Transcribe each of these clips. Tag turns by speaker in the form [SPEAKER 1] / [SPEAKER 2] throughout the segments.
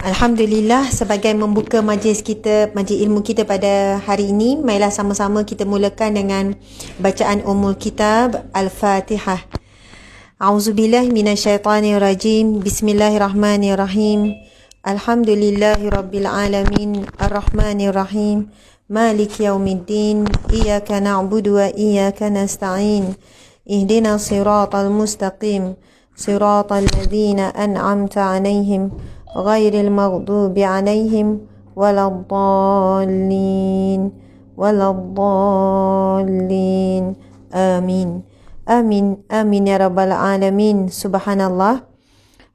[SPEAKER 1] Alhamdulillah, sebagai membuka majlis kita, majlis ilmu kita pada hari ini, marilah sama-sama kita mulakan dengan bacaan Ummul Kitab Al-Fatihah. A'udzubillahi minasyaitanirrajim. Bismillahirrahmanirrahim. Alhamdulillahirabbil alamin, arrahmanirrahim, maliki yaumiddin, iyyaka na'budu wa iyyaka nasta'in. Ihdinas siratal mustaqim, siratal ladzina an'amta 'alaihim ghairil maghdubi 'alaihim waladdallin waladdallin. Amin. Amin. Amin ya rabbal alamin. Subhanallah.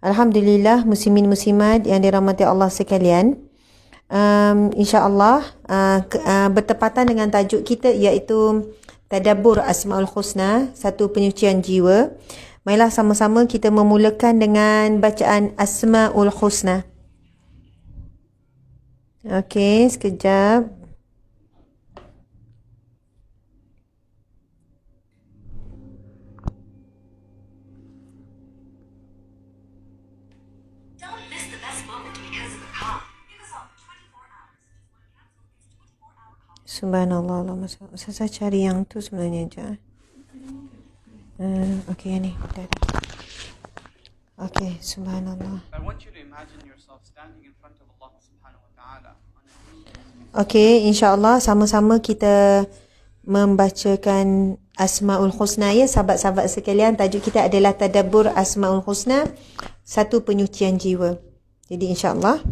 [SPEAKER 1] Alhamdulillah, muslimin muslimat yang dirahmati Allah sekalian. InsyaAllah bertepatan dengan tajuk kita, iaitu Tadabbur Asmaul Husna, satu penyucian jiwa. Marilah sama-sama kita memulakan dengan bacaan Asmaul Husna. Okey, sekejap. Subhanallah, saya cari yang tu sebenarnya je. Okey, ni dah. Okey, subhanallah. Okey, insya-Allah sama-sama kita membacakan Asmaul Husna ya, sahabat-sahabat sekalian. Tajuk kita adalah Tadabbur Asmaul Husna, satu penyucian jiwa. Jadi insya-Allah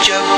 [SPEAKER 2] جبار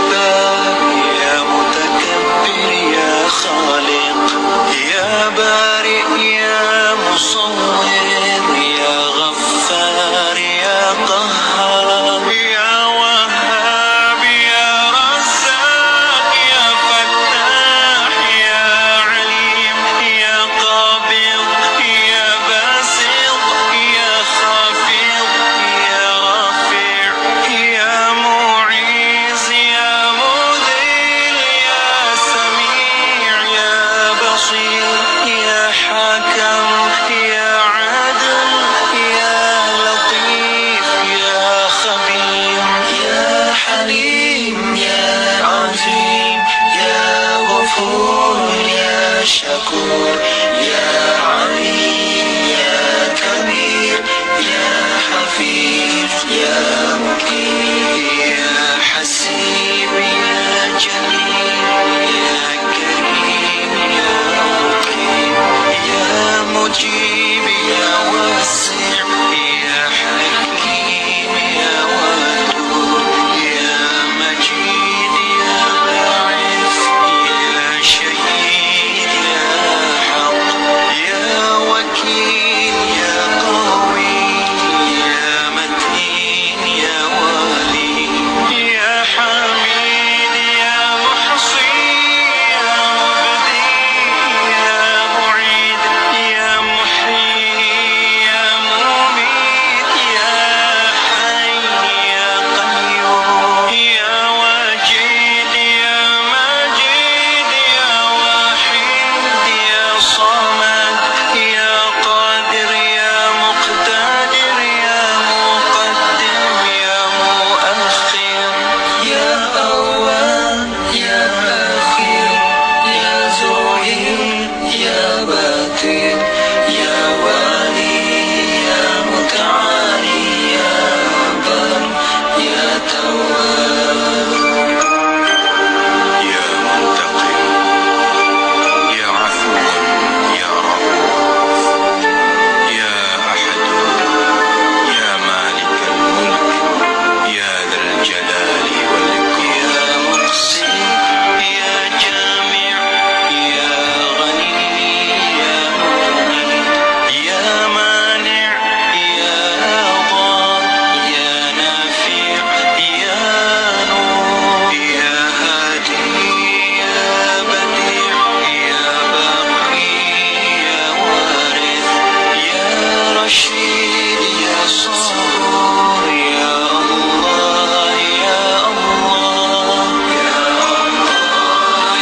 [SPEAKER 2] صبور يا الله يا الله يا الله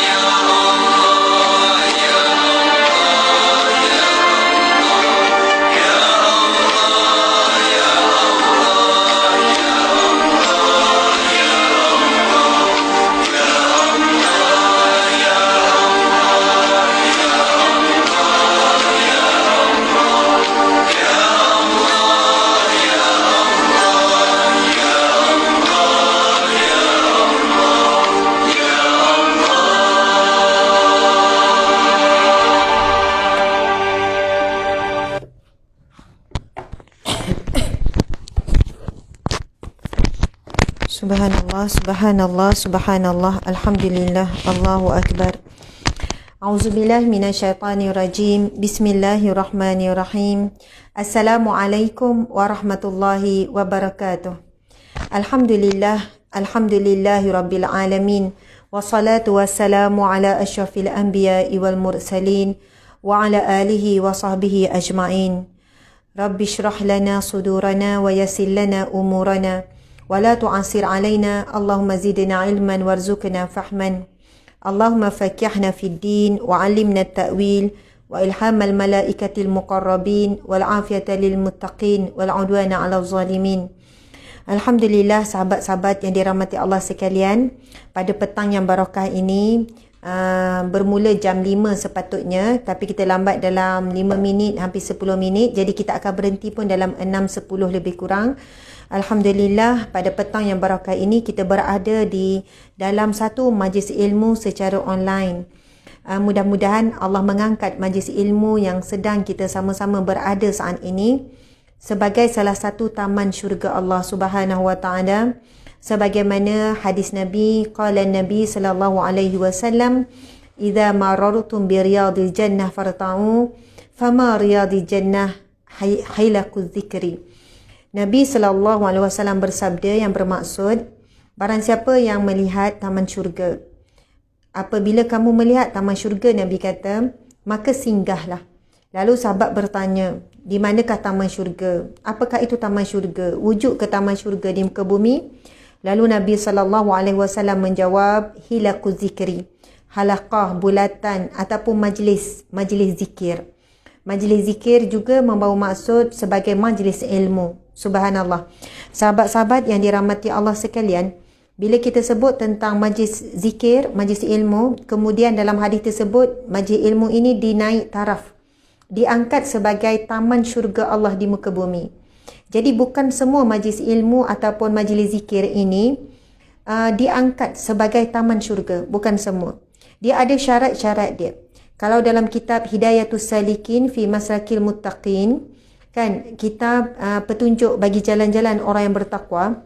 [SPEAKER 2] يا الله يا الله يا الله يا الله يا
[SPEAKER 1] Subhanallah, subhanallah, subhanallah, alhamdulillah, Allahu Akbar. A'udzubillah minasyaitanirrajim. Bismillahirrahmanirrahim. Assalamualaikum warahmatullahi wabarakatuh. Alhamdulillah, alhamdulillahi rabbil alamin. Wassalatu wassalamu ala asyrafil anbiya'i wal mursalin wa ala alihi wa sahbihi ajma'in. Rabbi syrah lana sudurana wa yassir lana umurana ولا تعسر علينا اللهم زدنا علما وارزقنا فهما اللهم فكحنا في الدين وعلمنا التأويل وإلهام الملائكة المقربين والعافية للمتقين والعدوان على الظالمين. Alhamdulillah, sahabat-sahabat yang dirahmati Allah sekalian, pada petang yang barakah ini bermula jam 5 sepatutnya, tapi kita lambat dalam 5 minit, hampir 10 minit, jadi kita akan berhenti pun dalam 6.10 lebih kurang. Alhamdulillah, pada petang yang barakah ini kita berada di dalam satu majlis ilmu secara online. Mudah-mudahan Allah mengangkat majlis ilmu yang sedang kita sama-sama berada saat ini sebagai salah satu taman syurga Allah Subhanahu wa taala, sebagaimana hadis Nabi, qala Nabi sallallahu alaihi wasallam, idza marartum bi riyadil jannah farta'u fama riyadil jannah hailaquz zikri. Nabi SAW bersabda yang bermaksud, barang siapa yang melihat taman syurga, apabila kamu melihat taman syurga, Nabi kata, maka singgahlah. Lalu sahabat bertanya, di manakah taman syurga? Apakah itu taman syurga? Wujud ke taman syurga di muka bumi? Lalu Nabi SAW menjawab, hilaquz zikri, halaqah, bulatan ataupun majlis zikir. Majlis zikir juga membawa maksud sebagai majlis ilmu. Subhanallah. Sahabat-sahabat yang dirahmati Allah sekalian, bila kita sebut tentang majlis zikir, majlis ilmu, kemudian dalam hadis tersebut majlis ilmu ini dinaik taraf, diangkat sebagai taman syurga Allah di muka bumi. Jadi bukan semua majlis ilmu ataupun majlis zikir ini diangkat sebagai taman syurga, bukan semua. Dia ada syarat-syarat dia. Kalau dalam kitab Hidayatus Salikin fi Masrakil Muttaqin, kan, kitab petunjuk bagi jalan-jalan orang yang bertakwa,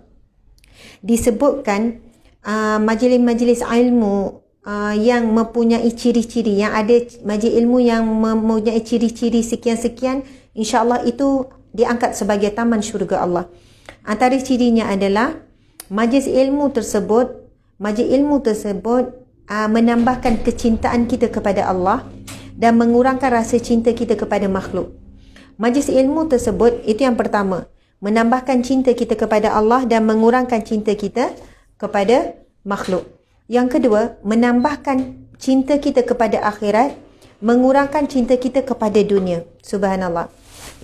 [SPEAKER 1] disebutkan majlis-majlis ilmu yang mempunyai ciri-ciri, yang ada majlis ilmu yang mempunyai ciri-ciri sekian-sekian, insya-Allah itu diangkat sebagai taman syurga Allah. Antara cirinya adalah majlis ilmu tersebut menambahkan kecintaan kita kepada Allah dan mengurangkan rasa cinta kita kepada makhluk. Majlis ilmu tersebut, itu yang pertama, menambahkan cinta kita kepada Allah dan mengurangkan cinta kita kepada makhluk. Yang kedua, menambahkan cinta kita kepada akhirat, mengurangkan cinta kita kepada dunia. Subhanallah.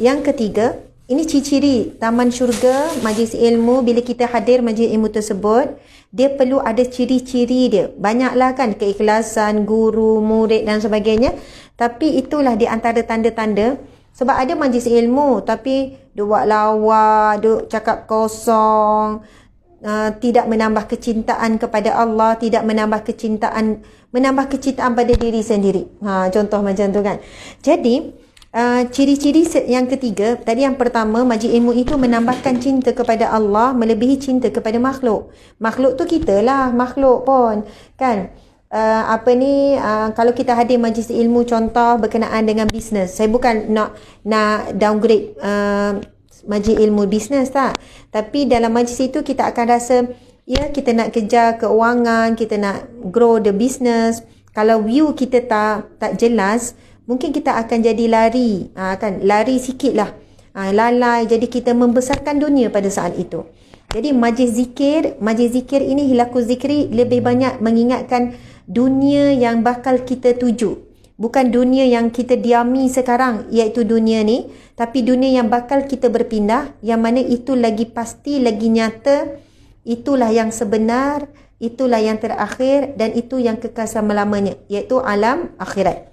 [SPEAKER 1] Yang ketiga, ini ciri-ciri taman syurga, majlis ilmu. Bila kita hadir majlis ilmu tersebut, dia perlu ada ciri-ciri dia. Banyaklah kan, keikhlasan, guru, murid dan sebagainya. Tapi itulah di antara tanda-tanda. Sebab ada majlis ilmu tapi duk buat lawa, duk cakap kosong, tidak menambah kecintaan kepada Allah, tidak menambah kecintaan pada diri sendiri. Contoh macam tu kan. Jadi ciri-ciri yang ketiga, tadi yang pertama, majlis ilmu itu menambahkan cinta kepada Allah melebihi cinta kepada makhluk. Makhluk tu kita lah, makhluk pun kan. Kalau kita hadir majlis ilmu, contoh berkenaan dengan bisnes, saya bukan nak downgrade majlis ilmu bisnes tak, tapi dalam majlis itu kita akan rasa, ya, kita nak kejar keuangan, kita nak grow the business. Kalau view kita tak jelas, mungkin kita akan jadi lari, lari sikit lah lalai. Jadi kita membesarkan dunia pada saat itu. Jadi majlis zikir ini hilakul zikri lebih banyak mengingatkan dunia yang bakal kita tuju. Bukan dunia yang kita diami sekarang, iaitu dunia ni, tapi dunia yang bakal kita berpindah, yang mana itu lagi pasti, lagi nyata, itulah yang sebenar, itulah yang terakhir, dan itu yang kekal selama-lamanya, iaitu alam akhirat.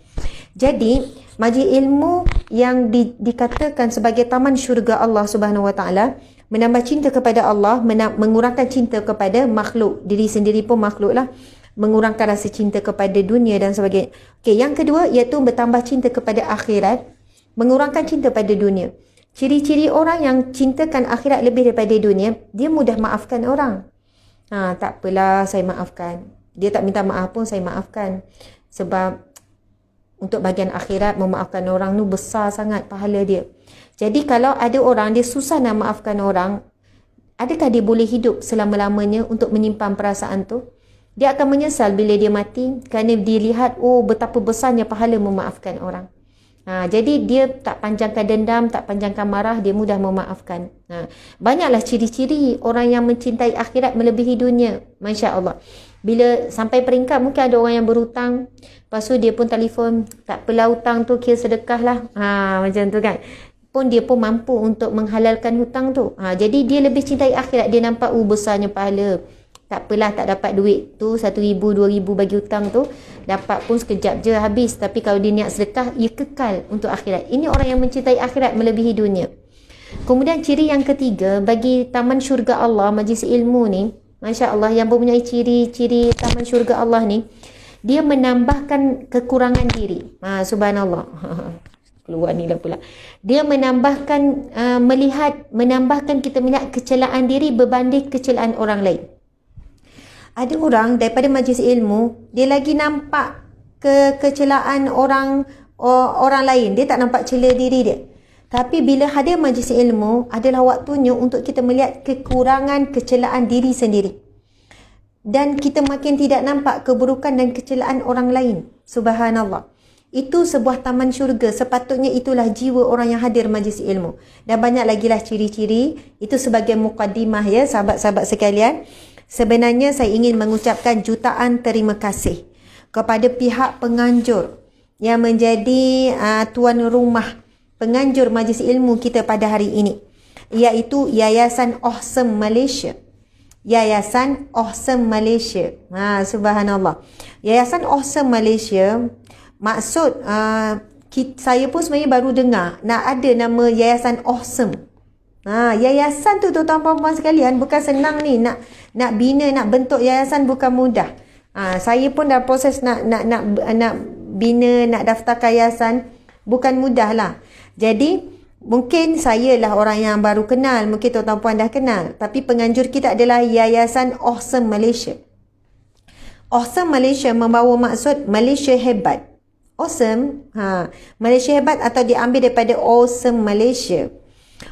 [SPEAKER 1] Jadi, majlis ilmu yang dikatakan sebagai taman syurga Allah Subhanahu Wa Taala, menambah cinta kepada Allah, mengurangkan cinta kepada makhluk, diri sendiri pun makhluk lah, mengurangkan rasa cinta kepada dunia dan sebagainya. Okey, yang kedua iaitu bertambah cinta kepada akhirat, mengurangkan cinta pada dunia. Ciri-ciri orang yang cintakan akhirat lebih daripada dunia, dia mudah maafkan orang. Tak apalah, saya maafkan. Dia tak minta maaf pun saya maafkan. Sebab untuk bahagian akhirat, memaafkan orang tu besar sangat pahala dia. Jadi kalau ada orang dia susah nak maafkan orang, adakah dia boleh hidup selama-lamanya untuk menyimpan perasaan tu? Dia akan menyesal bila dia mati kerana dia lihat betapa besarnya pahala memaafkan orang. Jadi dia tak panjangkan dendam, tak panjangkan marah, dia mudah memaafkan. Banyaklah ciri-ciri orang yang mencintai akhirat melebihi dunia. Masya Allah. Bila sampai peringkat mungkin ada orang yang berhutang, lepas tu dia pun telefon, tak apalah hutang tu kira sedekah lah. Macam tu kan. Pun dia pun mampu untuk menghalalkan hutang tu. Jadi dia lebih cintai akhirat, dia nampak besarnya pahala. Tak apalah tak dapat duit tu 1,000, 2,000 bagi hutang tu, dapat pun sekejap je habis. Tapi kalau dia niat sedekah, ia kekal untuk akhirat. Ini orang yang mencintai akhirat melebihi dunia. Kemudian ciri yang ketiga bagi taman syurga Allah, majlis ilmu ni, Masya Allah, yang mempunyai ciri-ciri taman syurga Allah ni, dia menambahkan kekurangan diri. Subhanallah. Keluar ni lah pula. Dia menambahkan menambahkan kita melihat kecelaan diri berbanding kecelaan orang lain. Ada orang daripada majlis ilmu, dia lagi nampak kecelaan orang lain. Dia tak nampak celah diri dia. Tapi bila hadir majlis ilmu, adalah waktunya untuk kita melihat kekurangan kecelaan diri sendiri. Dan kita makin tidak nampak keburukan dan kecelaan orang lain. Subhanallah. Itu sebuah taman syurga. Sepatutnya itulah jiwa orang yang hadir majlis ilmu. Dan banyak lagi lah ciri-ciri. Itu sebagai muqaddimah ya, sahabat-sahabat sekalian. Sebenarnya saya ingin mengucapkan jutaan terima kasih kepada pihak penganjur yang menjadi tuan rumah penganjur majlis ilmu kita pada hari ini, iaitu Yayasan Awesome Malaysia. Yayasan Awesome Malaysia. Subhanallah. Yayasan Awesome Malaysia, maksud saya pun sebenarnya baru dengar nak ada nama Yayasan Awesome. Yayasan tu tuan-tuan puan sekalian bukan senang ni, nak bina, nak bentuk yayasan bukan mudah. Saya pun dalam proses nak bina, nak daftarkan yayasan bukan mudah lah. Jadi mungkin saya lah orang yang baru kenal, mungkin tuan-tuan puan dah kenal, tapi penganjur kita adalah Yayasan Awesome Malaysia. Awesome Malaysia membawa maksud Malaysia hebat. Awesome, Malaysia hebat atau diambil daripada Awesome Malaysia.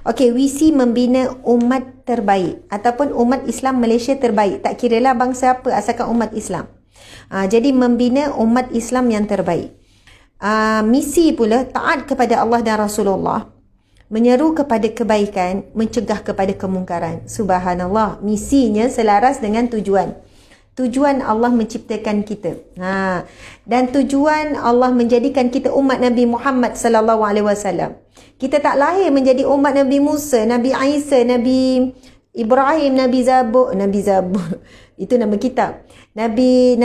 [SPEAKER 1] Okey, visi membina umat terbaik ataupun umat Islam Malaysia terbaik. Tak kiralah bangsa apa, asalkan umat Islam. Jadi membina umat Islam yang terbaik. Misi pula taat kepada Allah dan Rasulullah, menyeru kepada kebaikan, mencegah kepada kemungkaran. Subhanallah, misinya selaras dengan tujuan. Tujuan Allah menciptakan kita. Dan tujuan Allah menjadikan kita umat Nabi Muhammad sallallahu alaihi wasallam. Kita tak lahir menjadi umat Nabi Musa, Nabi Isa, Nabi Ibrahim, Nabi Zabur. Itu nama kitab. Nabi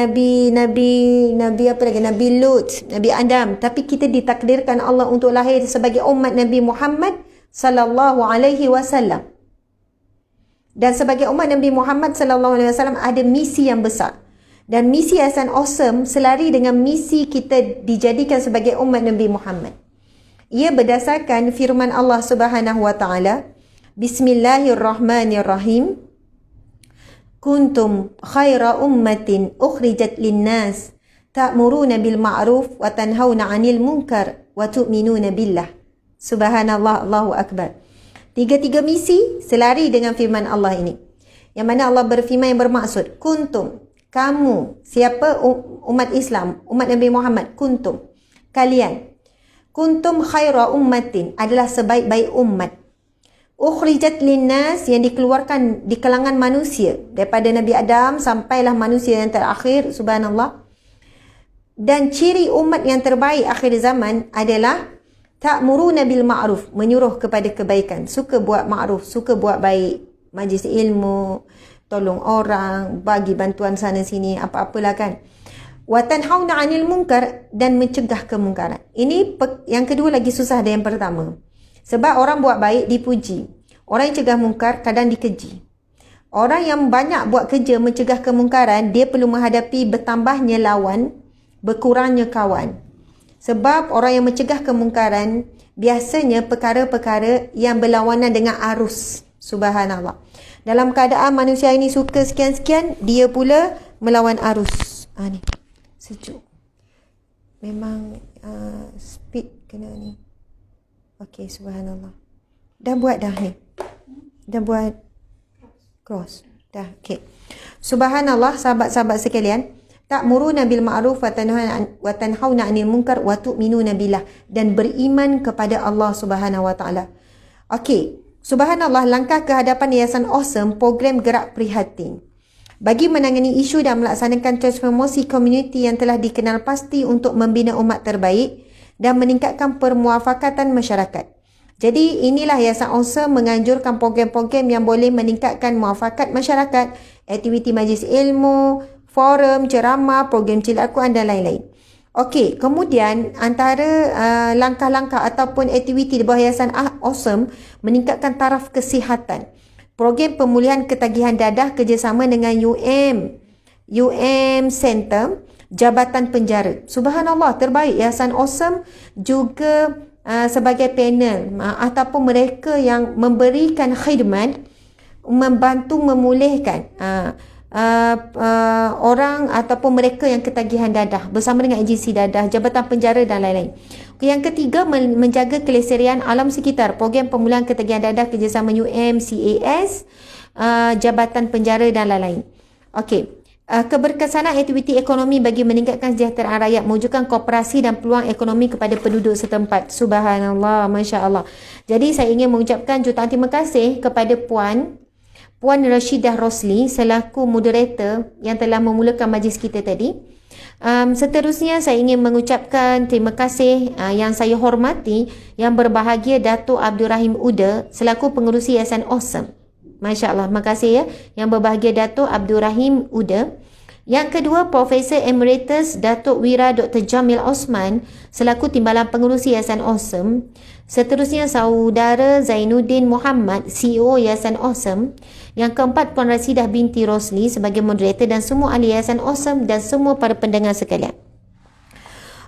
[SPEAKER 1] apa lagi? Nabi Lut, Nabi Adam. Tapi kita ditakdirkan Allah untuk lahir sebagai umat Nabi Muhammad sallallahu alaihi wasallam. Dan sebagai umat Nabi Muhammad sallallahu alaihi wasallam ada misi yang besar. Dan misi Yayasan Awesome selari dengan misi kita dijadikan sebagai umat Nabi Muhammad. Ia berdasarkan firman Allah Subhanahu wa taala, Bismillahirrahmanirrahim. Kuntum khaira ummatin ukhrijat linnas ta'muruna bil ma'ruf wa tanhauna 'anil munkar wa tu'minuna billah. Subhanallah, Allahu akbar. Tiga-tiga misi selari dengan firman Allah ini. Yang mana Allah berfirman yang bermaksud, kuntum, kamu, siapa umat Islam, umat Nabi Muhammad, kuntum, kalian. kuntum khaira ummatin, adalah sebaik-baik umat. Ukhrijat linnas, yang dikeluarkan di kalangan manusia, daripada Nabi Adam sampailah manusia yang terakhir, subhanallah. Dan ciri umat yang terbaik akhir zaman adalah ta'muruna bil ma'ruf, menyuruh kepada kebaikan, suka buat ma'ruf, suka buat baik, majlis ilmu, tolong orang, bagi bantuan sana sini, apa-apalah kan. Wa tanhauna 'anil munkar, dan mencegah kemungkaran. Ini yang kedua lagi susah dari yang pertama. Sebab orang buat baik dipuji. Orang yang cegah mungkar kadang dikeji. Orang yang banyak buat kerja mencegah kemungkaran, dia perlu menghadapi bertambahnya lawan, berkurangnya kawan. Sebab orang yang mencegah kemungkaran biasanya perkara-perkara yang berlawanan dengan arus. Subhanallah. Dalam keadaan manusia ini suka sekian-sekian, dia pula melawan arus. Ni sejuk. Memang speed kena ni. Okey, subhanallah. Dah buat dah ni. Dah buat cross. Dah, okey. Subhanallah, sahabat-sahabat sekalian. Ta'muruna bil ma'ruf wa tanhauna 'anil munkar wa tu'minuna billah, dan beriman kepada Allah Subhanahu wa taala. Okey. Subhanallah, langkah ke hadapan Yayasan Awesome, program gerak prihatin. Bagi menangani isu dan melaksanakan transformasi komuniti yang telah dikenal pasti untuk membina umat terbaik dan meningkatkan permuafakatan masyarakat. Jadi inilah Yayasan Awesome menganjurkan program-program yang boleh meningkatkan muafakat masyarakat, aktiviti majlis ilmu, forum, ceramah, program Cil Al-Quran dan lain-lain. Okey, kemudian antara langkah-langkah ataupun aktiviti di bawah Yayasan Awesome meningkatkan taraf kesihatan. Program pemulihan ketagihan dadah kerjasama dengan UM Center, Jabatan Penjara. Subhanallah, terbaik. Yayasan Awesome juga sebagai panel ataupun mereka yang memberikan khidmat membantu memulihkan orang ataupun mereka yang ketagihan dadah bersama dengan agensi dadah, Jabatan Penjara dan lain-lain. Yang ketiga, menjaga kelestarian alam sekitar. Program pemulihan ketagihan dadah kerjasama UMCAS, Jabatan Penjara dan lain-lain. Okey. Keberkesanan aktiviti ekonomi bagi meningkatkan kesejahteraan rakyat, mewujudkan kooperasi dan peluang ekonomi kepada penduduk setempat. Subhanallah, Masya Allah. Jadi saya ingin mengucapkan jutaan terima kasih kepada Puan Rashidah Rosli selaku moderator yang telah memulakan majlis kita tadi. Seterusnya saya ingin mengucapkan terima kasih yang saya hormati yang berbahagia Datuk Abdul Rahim Uda selaku pengerusi Yayasan Awesome. Masya Allah, terima kasih ya. Yang berbahagia Datuk Abdul Rahim Uda. Yang kedua, Profesor Emeritus Datuk Wira Dr. Jamil Osman selaku Timbalan Pengerusi Yayasan Awesome. Seterusnya, Saudara Zainuddin Muhammad, CEO Yayasan Awesome. Yang keempat, Puan Rashidah binti Rosli sebagai moderator dan semua ahli Yayasan Awesome dan semua para pendengar sekalian.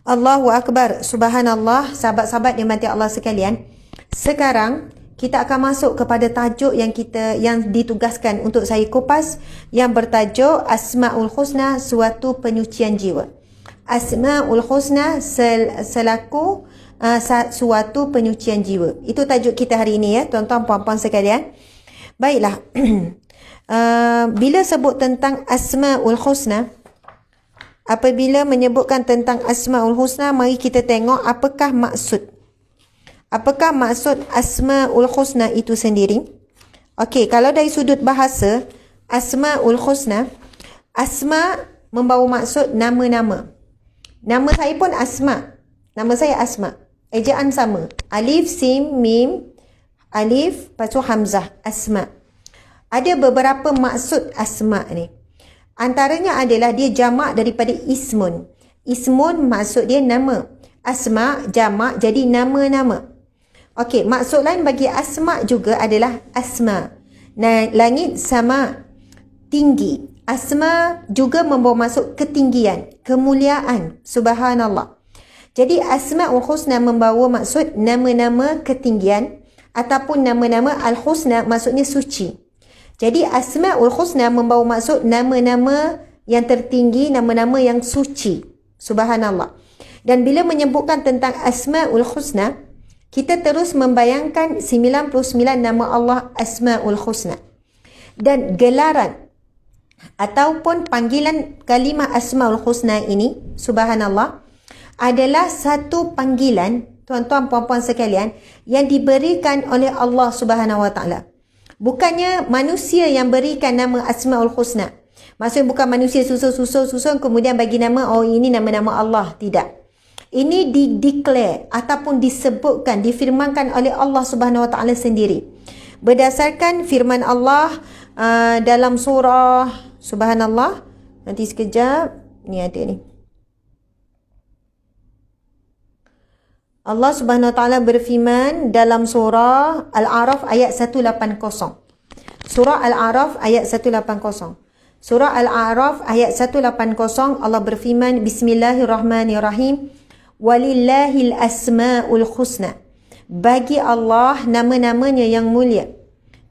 [SPEAKER 1] Allahu Akbar. Subhanallah, sahabat-sahabat yang dirahmati Allah sekalian. Sekarang kita akan masuk kepada tajuk yang ditugaskan untuk saya kupas, yang bertajuk Asmaul Husna, suatu penyucian jiwa. Asmaul Husna selaku suatu penyucian jiwa. Itu tajuk kita hari ini ya, tuan-tuan puan-puan sekalian. Baiklah. Bila sebut tentang Asmaul Husna, apabila menyebutkan tentang Asmaul Husna, mari kita tengok apakah maksud. Apakah maksud Asmaul Husna itu sendiri? Okey, kalau dari sudut bahasa, Asmaul Husna, Asma membawa maksud nama-nama. Nama saya pun Asma. Nama saya Asma. Ejaan sama. Alif, Sim, Mim, Alif, lepas tu Hamzah. Asma. Ada beberapa maksud Asma ni. Antaranya adalah dia jamak daripada Ismun. Ismun maksud dia nama. Asma jamak jadi nama-nama. Okey, maksud lain bagi asma juga adalah asma. Nah, langit sama, tinggi. Asma juga membawa maksud ketinggian, kemuliaan. Subhanallah. Jadi Asmaul Husna membawa maksud nama-nama ketinggian ataupun nama-nama Al-Husna maksudnya suci. Jadi Asmaul Husna membawa maksud nama-nama yang tertinggi, nama-nama yang suci. Subhanallah. Dan bila menyebutkan tentang Asmaul Husna, kita terus membayangkan 99 nama Allah Asmaul Husna. Dan gelaran ataupun panggilan kalimah Asmaul Husna ini, subhanallah, adalah satu panggilan tuan-tuan puan-puan sekalian, yang diberikan oleh Allah Subhanahu Wa Taala. Bukannya manusia yang berikan nama Asmaul Husna. Maksudnya bukan manusia susun kemudian bagi nama, oh ini nama-nama Allah. Tidak. Ini dideclare ataupun disebutkan, difirmankan oleh Allah Subhanahu Wa Taala sendiri. Berdasarkan firman Allah dalam surah, subhanallah, nanti sekejap, ni ada ni. Allah Subhanahu Wa Taala berfirman dalam surah Al-A'raf ayat 180. Surah Al-A'raf ayat 180. Surah Al-A'raf ayat 180, Allah berfirman, Bismillahirrahmanirrahim. Walillahil asma'ul husna. Bagi Allah nama-namanya yang mulia.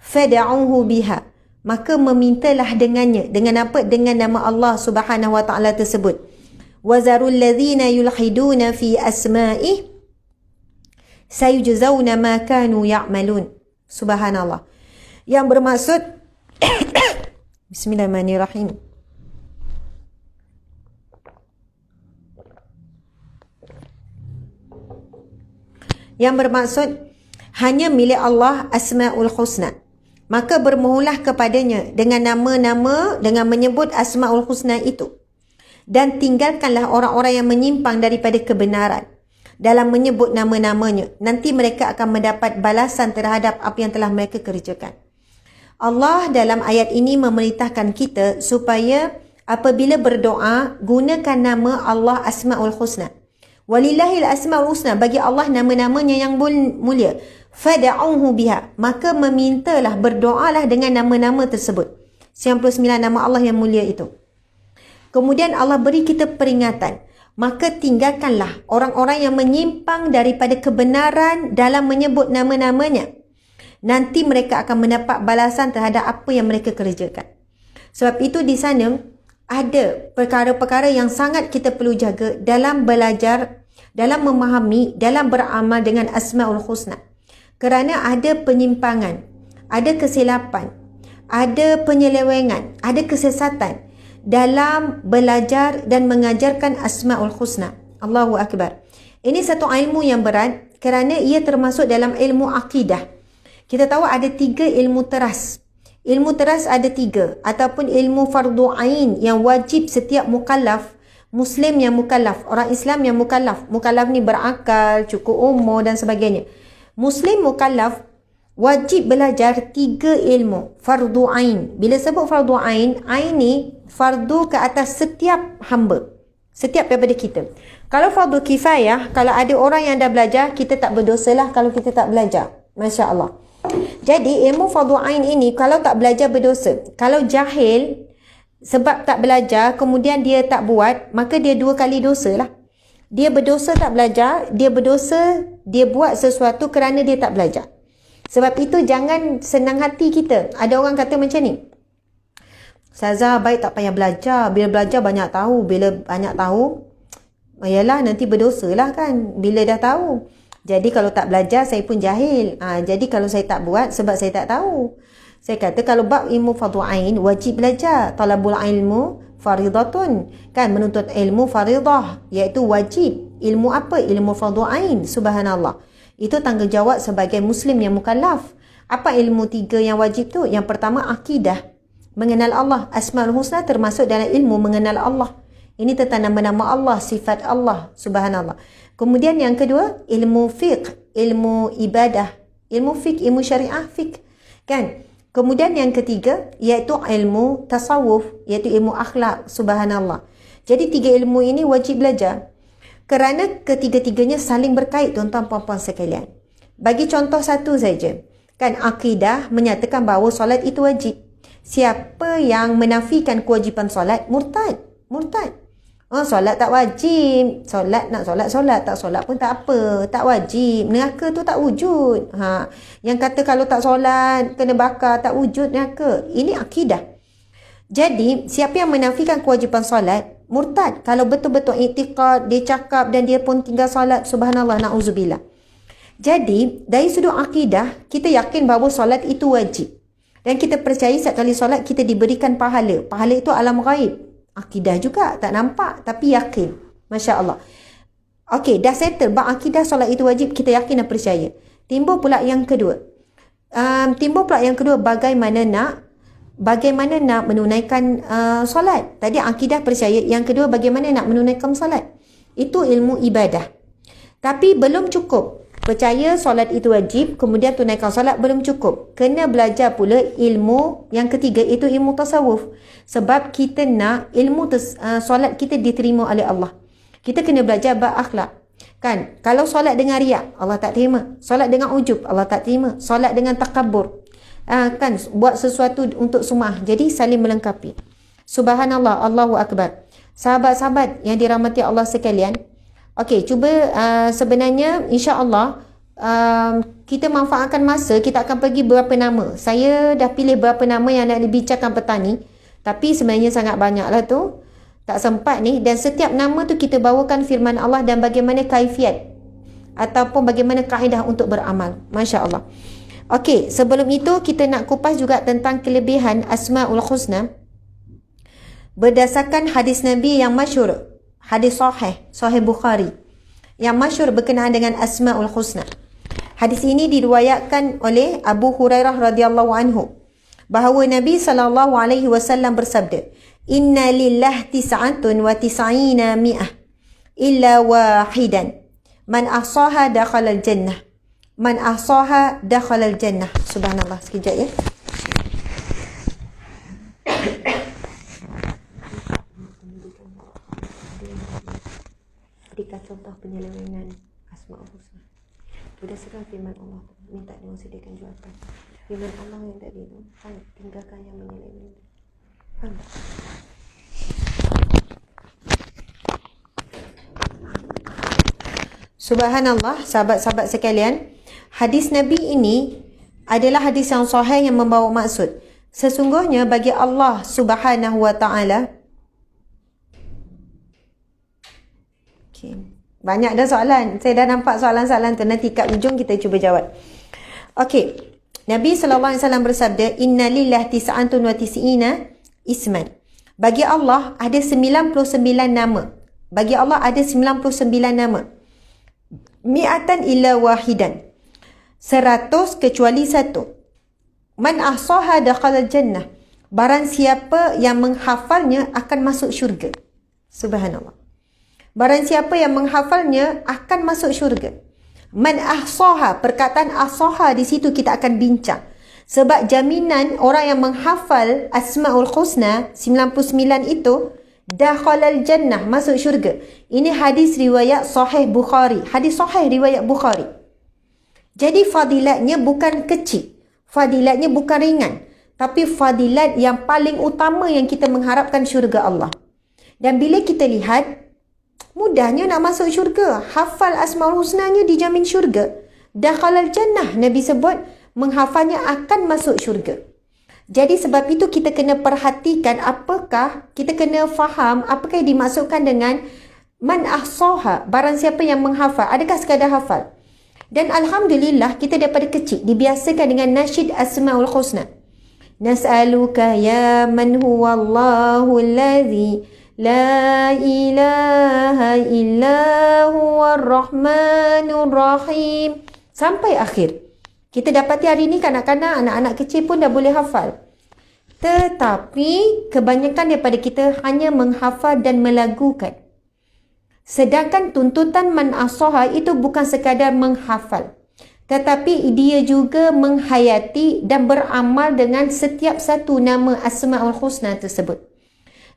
[SPEAKER 1] Fad'uhu biha. Maka memintalah dengannya. Dengan apa? Dengan nama Allah Subhanahu Wa Taala tersebut. Wazarul ladzina yulhiduna fi asma'ih sayujzauna ma kanu ya'malun. Subhanallah. Yang bermaksud Bismillahirrahmanirrahim. Yang bermaksud hanya milik Allah Asmaul Husna. Maka bermohonlah kepadanya dengan nama-nama, dengan menyebut Asmaul Husna itu. Dan tinggalkanlah orang-orang yang menyimpang daripada kebenaran dalam menyebut nama-namanya. Nanti mereka akan mendapat balasan terhadap apa yang telah mereka kerjakan. Allah dalam ayat ini memerintahkan kita supaya apabila berdoa, gunakan nama Allah Asmaul Husna. Walillahil asmaul husna, bagi Allah nama-namanya yang mulia. Fad'uhu biha, maka memintalah, berdoalah dengan nama-nama tersebut. 99 nama Allah yang mulia itu. Kemudian Allah beri kita peringatan, maka tinggalkanlah orang-orang yang menyimpang daripada kebenaran dalam menyebut nama-namanya. Nanti mereka akan mendapat balasan terhadap apa yang mereka kerjakan. Sebab itu di sana ada perkara-perkara yang sangat kita perlu jaga dalam belajar, dalam memahami, dalam beramal dengan Asmaul Husna. Kerana ada penyimpangan, ada kesilapan, ada penyelewengan, ada kesesatan dalam belajar dan mengajarkan Asmaul Husna. Allahu Akbar. Ini satu ilmu yang berat kerana ia termasuk dalam ilmu akidah. Kita tahu ada 3 ilmu teras. Ilmu teras ada 3, ataupun ilmu fardu ain yang wajib setiap mukallaf, Muslim yang mukallaf, orang Islam yang mukallaf. Mukallaf ni berakal, cukup umur dan sebagainya. Muslim mukallaf wajib belajar 3 ilmu fardu ain. Bila sebut fardu ain, ain ni fardu ke atas setiap hamba, setiap daripada kita. Kalau fardu kifayah, kalau ada orang yang dah belajar, kita tak berdosalah kalau kita tak belajar. Masya Allah. Jadi ilmu fardu ain ini kalau tak belajar berdosa. Kalau jahil sebab tak belajar kemudian dia tak buat, maka dia 2 kali dosa lah. Dia berdosa tak belajar, dia berdosa dia buat sesuatu kerana dia tak belajar. Sebab itu jangan senang hati kita. Ada orang kata macam ni, Ustazah baik tak payah belajar, bila belajar banyak tahu, bila banyak tahu yalah nanti berdosa lah kan bila dah tahu. Jadi kalau tak belajar saya pun jahil. Jadi kalau saya tak buat sebab saya tak tahu. Saya kata kalau bab ilmu fardu ain wajib belajar. Talabul ilmu faridatun. Kan menuntut ilmu faridah, iaitu wajib. Ilmu apa? Ilmu fardu ain. Subhanallah. Itu tanggungjawab sebagai muslim yang mukallaf. Apa ilmu 3 yang wajib tu? Yang pertama akidah. Mengenal Allah. Asmaul Husna termasuk dalam ilmu mengenal Allah. Ini tentang nama-nama Allah, sifat Allah. Subhanallah. Kemudian yang kedua, ilmu fiqh, ilmu ibadah, ilmu fiqh, ilmu syariah fiqh. Kan? Kemudian yang ketiga, iaitu ilmu tasawuf, iaitu ilmu akhlak. Subhanallah. Jadi 3 ilmu ini wajib belajar. Kerana ketiga-tiganya saling berkait, tuan-tuan puan-puan sekalian. Bagi contoh satu saja. Kan akidah menyatakan bahawa solat itu wajib. Siapa yang menafikan kewajipan solat, murtad. Murtad. Solat tak wajib. Solat nak solat, tak solat pun tak apa. Tak wajib. Neraka tu tak wujud. Yang kata kalau tak solat, kena bakar, tak wujud neraka. Ini akidah. Jadi, siapa yang menafikan kewajipan solat, murtad. Kalau betul-betul iktiqad, dia cakap dan dia pun tinggal solat, subhanallah, na'udzubillah. Jadi, dari sudut akidah, kita yakin bahawa solat itu wajib. Dan kita percaya setiap kali solat, kita diberikan pahala. Pahala itu alam ghaib. Akidah juga, tak nampak, tapi yakin. Masya Allah. Okey, dah settle bab akidah solat itu wajib, kita yakin dan percaya. Timbul pula yang kedua. Bagaimana nak menunaikan solat. Tadi akidah percaya, yang kedua bagaimana nak menunaikan solat. Itu ilmu ibadah. Tapi belum cukup. Percaya solat itu wajib, kemudian tunaikan solat belum cukup. Kena belajar pula ilmu yang ketiga, itu ilmu tasawuf. Sebab kita nak ilmu solat kita diterima oleh Allah. Kita kena belajar bab akhlak. Kan? Kalau solat dengan riak, Allah tak terima. Solat dengan ujub, Allah tak terima. Solat dengan takabur. Kan? Buat sesuatu untuk sumah. Jadi saling melengkapi. Subhanallah, Allahu Akbar. Sahabat-sahabat yang dirahmati Allah sekalian. Okey, cuba sebenarnya insya-Allah kita manfaatkan masa, kita akan pergi berapa nama. Saya dah pilih berapa nama yang nak dibincangkan petani. Tapi sebenarnya sangat banyaklah tu. Tak sempat ni, dan setiap nama tu kita bawakan firman Allah dan bagaimana kaifiat ataupun bagaimana kaedah untuk beramal. Masya Allah. Okey, sebelum itu kita nak kupas juga tentang kelebihan Asmaul Husna berdasarkan hadis Nabi yang masyhur, hadis sahih Bukhari yang masyhur berkenaan dengan Asmaul Husna. Hadis ini diriwayatkan oleh Abu Hurairah radhiyallahu anhu bahawa Nabi SAW bersabda, Inna lillah tis'atun wa tis'ina mi'ah illa wahidan man ahsaha dakhalal jannah. Man ahsaha dakhalal jannah. Subhanallah, sekejap ya. Berikan contoh penyelewengan Asmaul Husna berdasarkan firman Allah. Minta dia sediakan jawapan. Firman Allah yang tadi tu, tinggalkan yang menyeleweng. Subhanallah, sahabat-sahabat sekalian, hadis Nabi ini adalah hadis yang sahih yang membawa maksud. Sesungguhnya bagi Allah Subhanahu wa taala. Okey. Banyak dah soalan. Saya dah nampak soalan-soalan tu, nanti kat ujung kita cuba jawab. Okey. Nabi sallallahu alaihi wasallam bersabda, Inna lillahi tis'atun wa tis'ina isman. Bagi Allah ada 99 nama. Bagi Allah ada 99 nama. Mi'atan illa wahidan. 100 kecuali satu. Man ahsaha dakhalal jannah. Barang siapa yang menghafalnya akan masuk syurga. Subhanallah. Barang siapa yang menghafalnya akan masuk syurga. Man ahsaha, perkataan ahsaha di situ kita akan bincang. Sebab jaminan orang yang menghafal Asmaul Husna 99 itu dakhalal jannah, masuk syurga. Ini hadis riwayat sahih Bukhari. Hadis sahih riwayat Bukhari. Jadi fadilatnya bukan kecil. Fadilatnya bukan ringan. Tapi fadilat yang paling utama yang kita mengharapkan syurga Allah. Dan bila kita lihat, mudahnya nak masuk syurga. Hafal Asmaul Husnanya dijamin syurga. Dakhalal jannah, Nabi sebut, menghafalnya akan masuk syurga. Jadi sebab itu kita kena perhatikan apakah, kita kena faham apakah yang dimaksudkan dengan man ahsaha, barang siapa yang menghafal. Adakah sekadar hafal? Dan Alhamdulillah kita daripada kecil dibiasakan dengan nasyid Asmaul Husna. Nas'aluka ya man huwallahu alladhi la ilaha illa huwar rahmanur rahim. Sampai akhir. Kita dapati hari ini kanak-kanak, anak-anak kecil pun dah boleh hafal. Tetapi kebanyakan daripada kita hanya menghafal dan melagukan. Sedangkan tuntutan man ahsaha itu bukan sekadar menghafal. Tetapi dia juga menghayati dan beramal dengan setiap satu nama Asmaul Husna tersebut.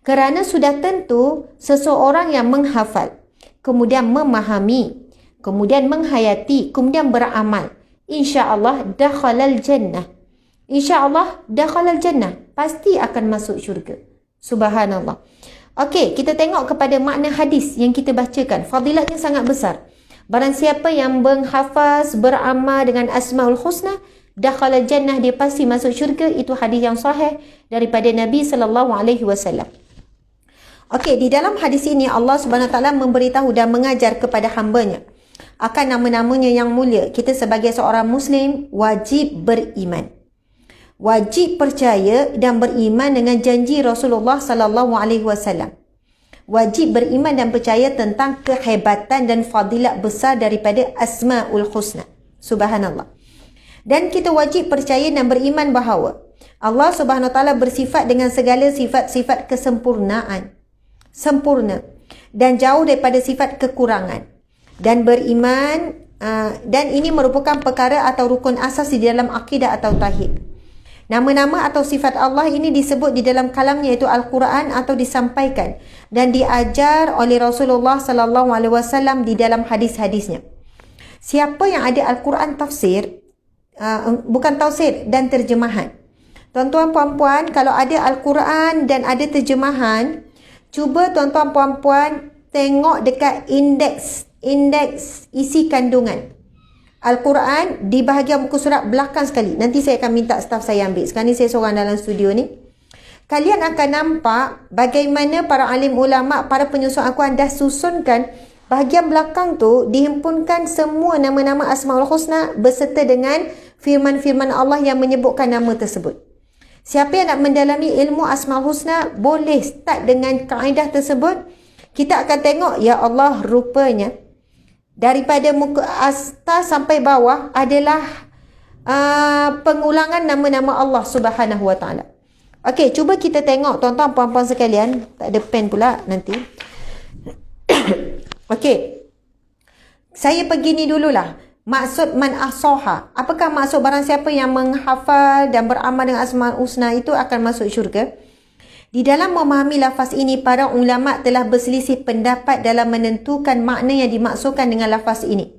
[SPEAKER 1] Kerana sudah tentu seseorang yang menghafal, kemudian memahami, kemudian menghayati, kemudian beramal, InsyaAllah dakhalal jannah. InsyaAllah dakhalal jannah. Pasti akan masuk syurga. Subhanallah. Okey, kita tengok kepada makna hadis yang kita bacakan. Fadilatnya sangat besar. Barang siapa yang menghafaz, beramal dengan Asmaul Husna, dakhalal jannah, dia pasti masuk syurga. Itu hadis yang sahih daripada Nabi SAW. Okey, di dalam hadis ini Allah Subhanahu Wa Taala memberitahu dan mengajar kepada hamba-Nya akan nama-namanya yang mulia. Kita sebagai seorang Muslim wajib beriman. Wajib percaya dan beriman dengan janji Rasulullah sallallahu alaihi wasallam. wajib beriman dan percaya tentang kehebatan dan fadilat besar daripada Asmaul Husna. Subhanallah. Dan kita wajib percaya dan beriman bahawa Allah Subhanahu Wa Taala bersifat dengan segala sifat-sifat kesempurnaan, sempurna, dan jauh daripada sifat kekurangan. Dan beriman dan ini merupakan perkara atau rukun asas di dalam akidah atau tauhid. Nama-nama atau sifat Allah ini disebut di dalam kalamnya iaitu Al-Quran atau disampaikan dan diajar oleh Rasulullah sallallahu alaihi wasallam di dalam hadis-hadisnya. Siapa yang ada Al-Quran tafsir, bukan tafsir dan terjemahan. Tuan-tuan puan-puan, kalau ada Al-Quran dan ada terjemahan, cuba tuan-tuan puan-puan tengok dekat indeks isi kandungan Al-Quran di bahagian muka surat belakang sekali. Nanti saya akan minta staf saya ambil. Sekarang ni saya seorang dalam studio ni. Kalian akan nampak bagaimana para alim ulama, para penyusun Al-Quran dah susunkan bahagian belakang tu dihimpunkan semua nama-nama Asmaul Husna beserta dengan firman-firman Allah yang menyebutkan nama tersebut. Siapa yang nak mendalami ilmu Asmaul Husna boleh start dengan kaedah tersebut. Kita akan tengok, ya Allah, rupanya daripada muka atas sampai bawah adalah pengulangan nama-nama Allah Subhanahu Wa Taala. Okey, cuba kita tengok tuan-tuan puan-puan sekalian. Tak ada pen pula nanti. Okey. Saya pergi ni dululah. Maksud man ahsaha. Apakah maksud barang siapa yang menghafal dan beramal dengan Asmaul Husna itu akan masuk syurga? Di dalam memahami lafaz ini, para ulama telah berselisih pendapat dalam menentukan makna yang dimaksudkan dengan lafaz ini.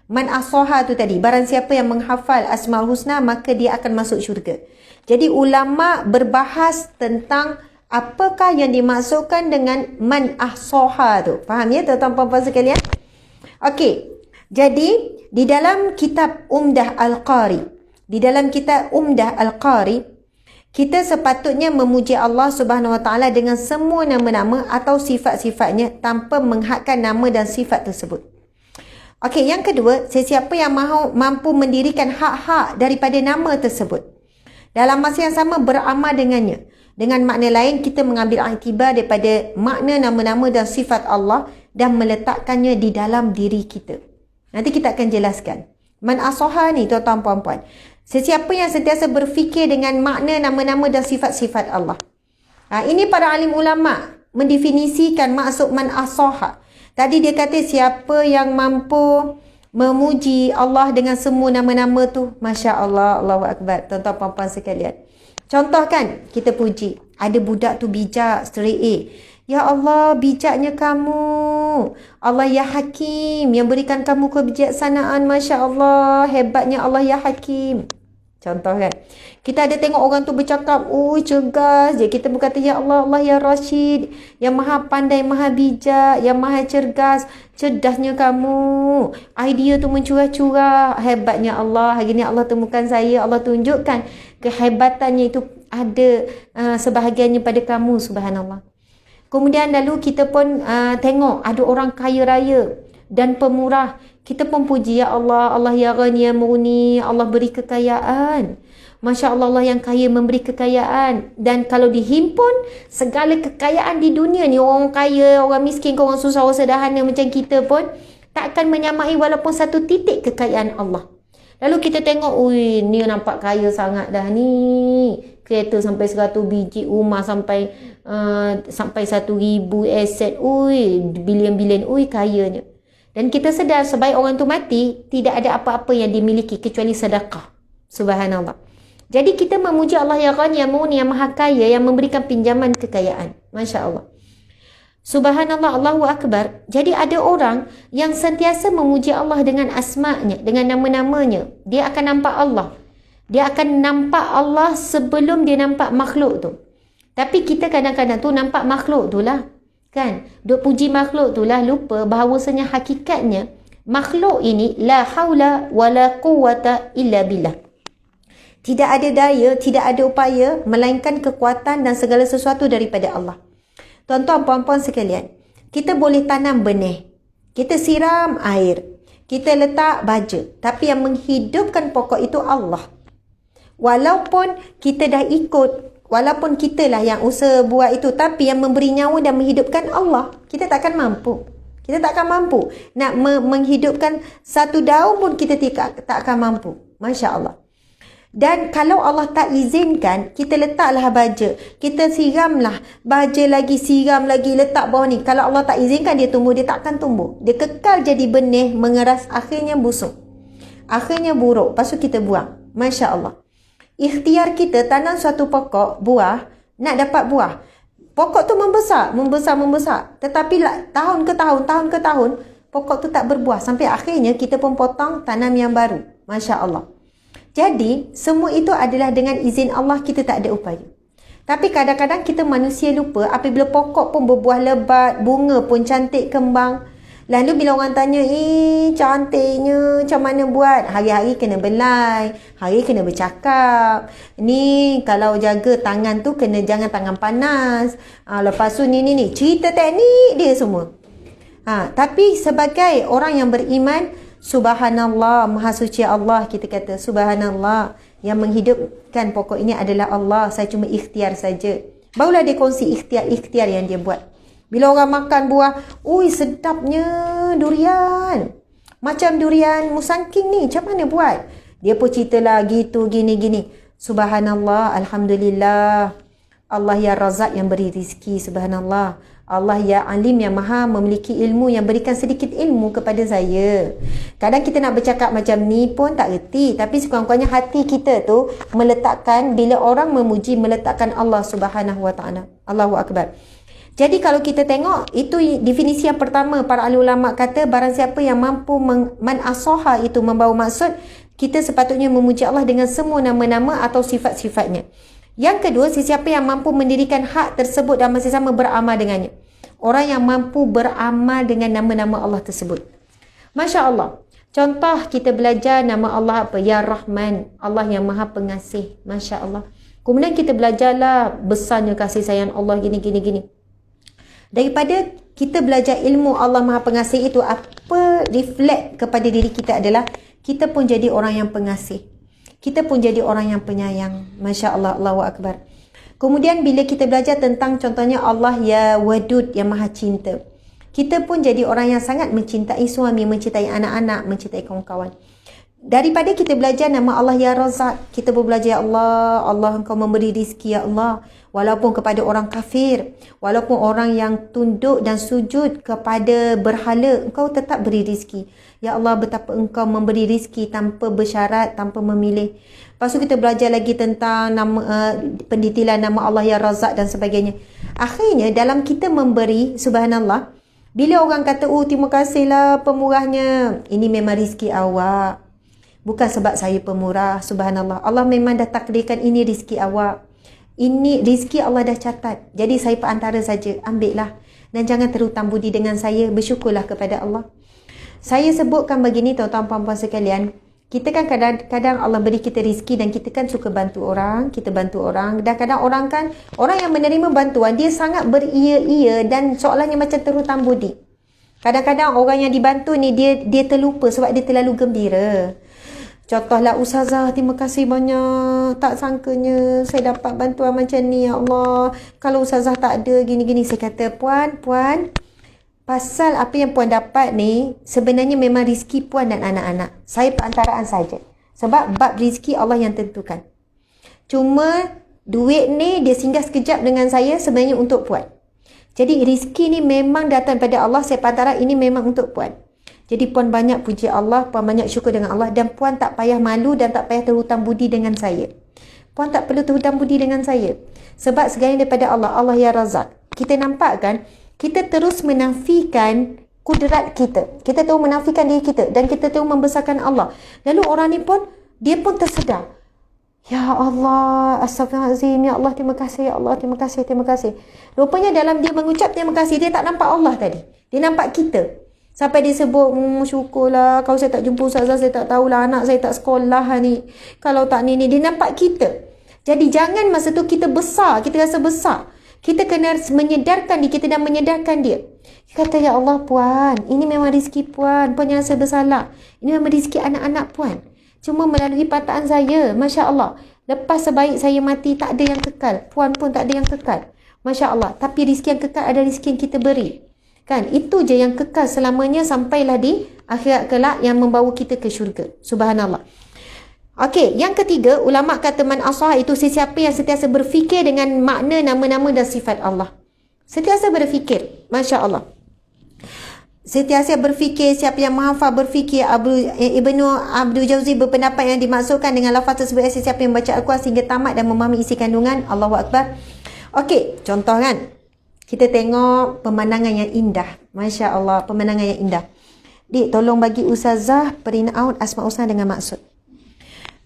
[SPEAKER 1] Man ahsaha tu tadi, barang siapa yang menghafal Asmaul Husna maka dia akan masuk syurga. Jadi ulama berbahas tentang apakah yang dimaksudkan dengan man ahsaha tu. Faham ya tuan-tuan puan-puan sekalian? Okey. Jadi di dalam kitab Umdah Al-Qari, kita sepatutnya memuji Allah Subhanahu Wa Taala dengan semua nama-nama atau sifat-sifatnya tanpa menghadkan nama dan sifat tersebut. Okey, yang kedua, sesiapa yang mampu mendirikan hak-hak daripada nama tersebut, dalam masa yang sama beramal dengannya. Dengan makna lain, kita mengambil iktibar daripada makna nama-nama dan sifat Allah dan meletakkannya di dalam diri kita. Nanti kita akan jelaskan. Man asoha ni tuan-tuan puan-puan. Sesiapa yang sentiasa berfikir dengan makna nama-nama dan sifat-sifat Allah. Ini para alim ulama mendefinisikan maksud man asoha. Tadi dia kata siapa yang mampu memuji Allah dengan semua nama-nama tu. Masya Allah, Allahu Akbar. Tuan-tuan puan-puan sekalian. Contoh kan, kita puji. Ada budak tu bijak, straight A. Ya Allah, bijaknya kamu. Allah ya Hakim yang berikan kamu kebijaksanaan. Masya Allah, hebatnya Allah ya Hakim. Contoh kan. Kita ada tengok orang tu bercakap, cergas je. Kita berkata, ya Allah, Allah ya Rashid. Yang maha pandai, maha bijak, yang maha cergas. Cerdasnya kamu. Idea tu mencurah-curah. Hebatnya Allah. Hari ni Allah temukan saya. Allah tunjukkan kehebatannya itu ada sebahagiannya pada kamu. Subhanallah. Kemudian lalu kita pun tengok ada orang kaya raya dan pemurah. Kita pun puji, ya Allah, Allah ya Ghani ya Mughni, Allah beri kekayaan. Masya Allah, Allah yang kaya memberi kekayaan. Dan kalau dihimpun segala kekayaan di dunia ni, orang kaya, orang miskin, orang susah, orang sederhana macam kita pun tak akan menyamai walaupun satu titik kekayaan Allah. Lalu kita tengok, ni nampak kaya sangat dah ni. Kereta sampai 100 biji, rumah sampai 1,000 aset. Bilion-bilion, kayanya. Dan kita sedar sebaik orang tu mati, tidak ada apa-apa yang dimiliki kecuali sedekah. Subhanallah. Jadi kita memuji Allah yang Ghani, yang Mughni, yang Maha Kaya, yang memberikan pinjaman kekayaan. Masya Allah. Subhanallah, Allahu Akbar. Jadi ada orang yang sentiasa memuji Allah dengan asma'nya, dengan nama-namanya. Dia akan nampak Allah. Dia akan nampak Allah sebelum dia nampak makhluk tu. Tapi kita kadang-kadang tu nampak makhluk tu lah. Kan? Duk puji makhluk tu lah, lupa bahawasanya hakikatnya makhluk ini la haula wala quwwata illa billah. Tidak ada daya, tidak ada upaya melainkan kekuatan dan segala sesuatu daripada Allah. Tuan-tuan puan-puan sekalian, kita boleh tanam benih. Kita siram air. Kita letak baja. Tapi yang menghidupkan pokok itu Allah. Walaupun kita dah ikut walaupun kita lah yang usaha buat itu, tapi yang memberi nyawa dan menghidupkan Allah. Kita takkan mampu. Kita takkan mampu. Nak menghidupkan satu daun pun kita tak akan mampu. Masya Allah. Dan kalau Allah tak izinkan, kita letaklah baja. Kita siramlah. Baja lagi, siram lagi, letak bawah ni. Kalau Allah tak izinkan dia tumbuh, dia tak akan tumbuh. Dia kekal jadi benih, mengeras, akhirnya busuk. Akhirnya buruk. Lepas tu kita buang. Masya Allah. Ikhtiar kita tanam suatu pokok, buah, nak dapat buah. Pokok tu membesar. Tetapi tahun ke tahun, pokok tu tak berbuah. Sampai akhirnya kita pun potong, tanam yang baru. Masya Allah. Jadi, semua itu adalah dengan izin Allah, kita tak ada upaya. Tapi kadang-kadang kita manusia lupa, apabila pokok pun berbuah lebat, bunga pun cantik kembang. Lalu bila orang tanya, cantiknya, macam mana buat? Hari-hari kena belai, hari kena bercakap. Ni kalau jaga tangan tu, jangan tangan panas. Lepas tu ni. Cerita teknik dia semua. Tapi sebagai orang yang beriman, Subhanallah, Maha Suci Allah, kita kata Subhanallah, yang menghidupkan pokok ini adalah Allah. Saya cuma ikhtiar saja. Barulah dia kongsi ikhtiar yang dia buat. Bila orang makan buah, sedapnya durian. Macam durian musangking ni, macam mana buat? Dia pun cerita lah gitu, gini. Subhanallah, Alhamdulillah. Allah ya Razak yang beri rizki, Subhanallah. Allah ya Alim yang maha memiliki ilmu, yang berikan sedikit ilmu kepada saya. Kadang kita nak bercakap macam ni pun tak reti, tapi sekurang-kurangnya hati kita tu meletakkan, bila orang memuji, meletakkan Allah Subhanahu wa ta'ala. Allahu Akbar. Jadi kalau kita tengok, itu definisi yang pertama. Para ahli ulama kata, barang siapa yang mampu man asoha itu membawa maksud, kita sepatutnya memuji Allah dengan semua nama-nama atau sifat-sifatnya. Yang kedua, sesiapa yang mampu mendirikan hak tersebut dan masih sama beramal dengannya. Orang yang mampu beramal dengan nama-nama Allah tersebut. Masya Allah. Contoh kita belajar nama Allah apa? Ya Rahman. Allah yang maha pengasih. Masya Allah. Kemudian kita belajarlah besarnya kasih sayang Allah gini. Daripada kita belajar ilmu Allah maha pengasih itu, apa reflect kepada diri kita adalah kita pun jadi orang yang pengasih. Kita pun jadi orang yang penyayang. Masya Allah, Allahu Akbar. Kemudian bila kita belajar tentang contohnya Allah ya Wadud, yang maha cinta. Kita pun jadi orang yang sangat mencintai suami, mencintai anak-anak, mencintai kawan-kawan. Daripada kita belajar nama Allah ya Razak, kita pun belajar ya Allah, Allah engkau memberi rizki ya Allah. Walaupun kepada orang kafir, walaupun orang yang tunduk dan sujud kepada berhala, engkau tetap beri rizki. Ya Allah, betapa engkau memberi rizki tanpa bersyarat, tanpa memilih. Lepas tu kita belajar lagi tentang pendetilan nama Allah ya Razak dan sebagainya. Akhirnya dalam kita memberi, subhanallah, bila orang kata, terima kasihlah pemurahnya, ini memang rizki awak. Bukan sebab saya pemurah, subhanallah. Allah memang dah takdirkan ini rizki awak. Ini rizki Allah dah catat. Jadi saya perantara saja, ambillah. Dan jangan terhutang budi dengan saya, bersyukurlah kepada Allah. Saya sebutkan begini tuan-tuan puan-puan sekalian. Kita kan kadang-kadang Allah beri kita rizki dan kita kan suka bantu orang. Kita bantu orang. Dan kadang orang yang menerima bantuan, dia sangat beria-ia dan seolahnya macam terhutang budi. Kadang-kadang orang yang dibantu ni, dia terlupa sebab dia terlalu gembira. Contohlah, Ustazah, terima kasih banyak. Tak sangkanya saya dapat bantuan macam ni, ya Allah. Kalau Ustazah tak ada gini-gini. Saya kata, Puan, pasal apa yang Puan dapat ni, sebenarnya memang rizki Puan dan anak-anak. Saya perantaraan saja. Sebab bab rizki Allah yang tentukan. Cuma, duit ni dia singgah sekejap dengan saya sebenarnya untuk Puan. Jadi, rizki ni memang datang daripada Allah. Saya perantaraan ini memang untuk Puan. Jadi Puan banyak puji Allah, Puan banyak syukur dengan Allah, dan Puan tak payah malu dan tak payah terhutang budi dengan saya. Puan tak perlu terhutang budi dengan saya. Sebab segalanya daripada Allah, Allah ya Razak. Kita nampak kan, kita terus menafikan kudrat kita. Kita terus menafikan diri kita dan kita terus membesarkan Allah. Lalu orang ni pun, dia pun tersedar. Ya Allah, astagfirullahaladzim, ya Allah, terima kasih, ya Allah, terima kasih. Rupanya dalam dia mengucap terima kasih, dia tak nampak Allah tadi. Dia nampak kita. Sampai dia sebut, syukurlah, kalau saya tak jumpa Ustazah, saya tak tahulah anak saya tak sekolah ni. Kalau tak ni, dia nampak kita. Jadi jangan masa tu kita besar, kita rasa besar. Kita kena menyedarkan diri kita dan menyedarkan dia. Dia kata, ya Allah Puan, ini memang rizki Puan, Puan jangan rasa bersalah. Ini memang rizki anak-anak Puan. Cuma melalui pataan saya, Masya Allah. Lepas sebaik saya mati, tak ada yang kekal. Puan pun tak ada yang kekal. Masya Allah. Tapi rezeki yang kekal ada rezeki yang kita beri. Kan? Itu je yang kekal selamanya sampailah di akhirat kelak yang membawa kita ke syurga. Subhanallah. Okey, yang ketiga, ulama kata man asah itu sesiapa yang sentiasa berfikir dengan makna nama-nama dan sifat Allah. Sentiasa berfikir. Masya Allah. Sentiasa berfikir, siapa yang menghafal berfikir. Ibnu Abdul Jauzi berpendapat yang dimaksudkan dengan lafaz tersebut sesiapa yang baca Al-Quran sehingga tamat dan memahami isi kandungan. Allahu Akbar. Okey, contoh kan. Kita tengok pemandangan yang indah. Masya Allah, pemandangan yang indah. Dik, tolong bagi Ustazah print out Asma Husna dengan maksud.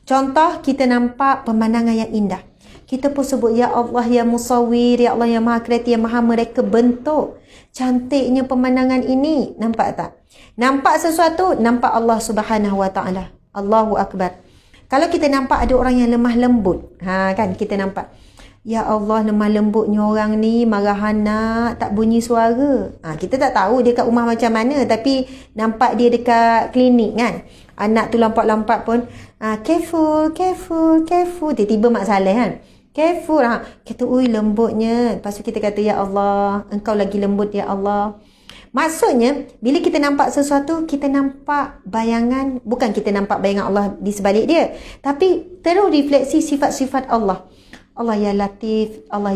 [SPEAKER 1] Contoh, kita nampak pemandangan yang indah. Kita pun sebut, Ya Allah, Ya Musawwir, Ya Allah, Ya Maha Kreatif, Ya Maha mereka bentuk. Cantiknya pemandangan ini. Nampak tak? Nampak sesuatu, nampak Allah Subhanahu Wa Ta'ala. Allahu Akbar. Kalau kita nampak ada orang yang lemah lembut, kan kita nampak. Ya Allah, lemah lembutnya orang ni, marah anak, tak bunyi suara. Kita tak tahu dia kat rumah macam mana, tapi nampak dia dekat klinik kan. Anak tu lampak-lampak pun, careful, careful, careful. Tiba-tiba Mak Saleh kan. Careful. Kata, ui lembutnya. Lepas tu kita kata, Ya Allah, engkau lagi lembut Ya Allah. Maksudnya, bila kita nampak sesuatu, kita nampak bayangan, bukan kita nampak bayangan Allah di sebalik dia, tapi terus refleksi sifat-sifat Allah. Allah ya Latif, Allah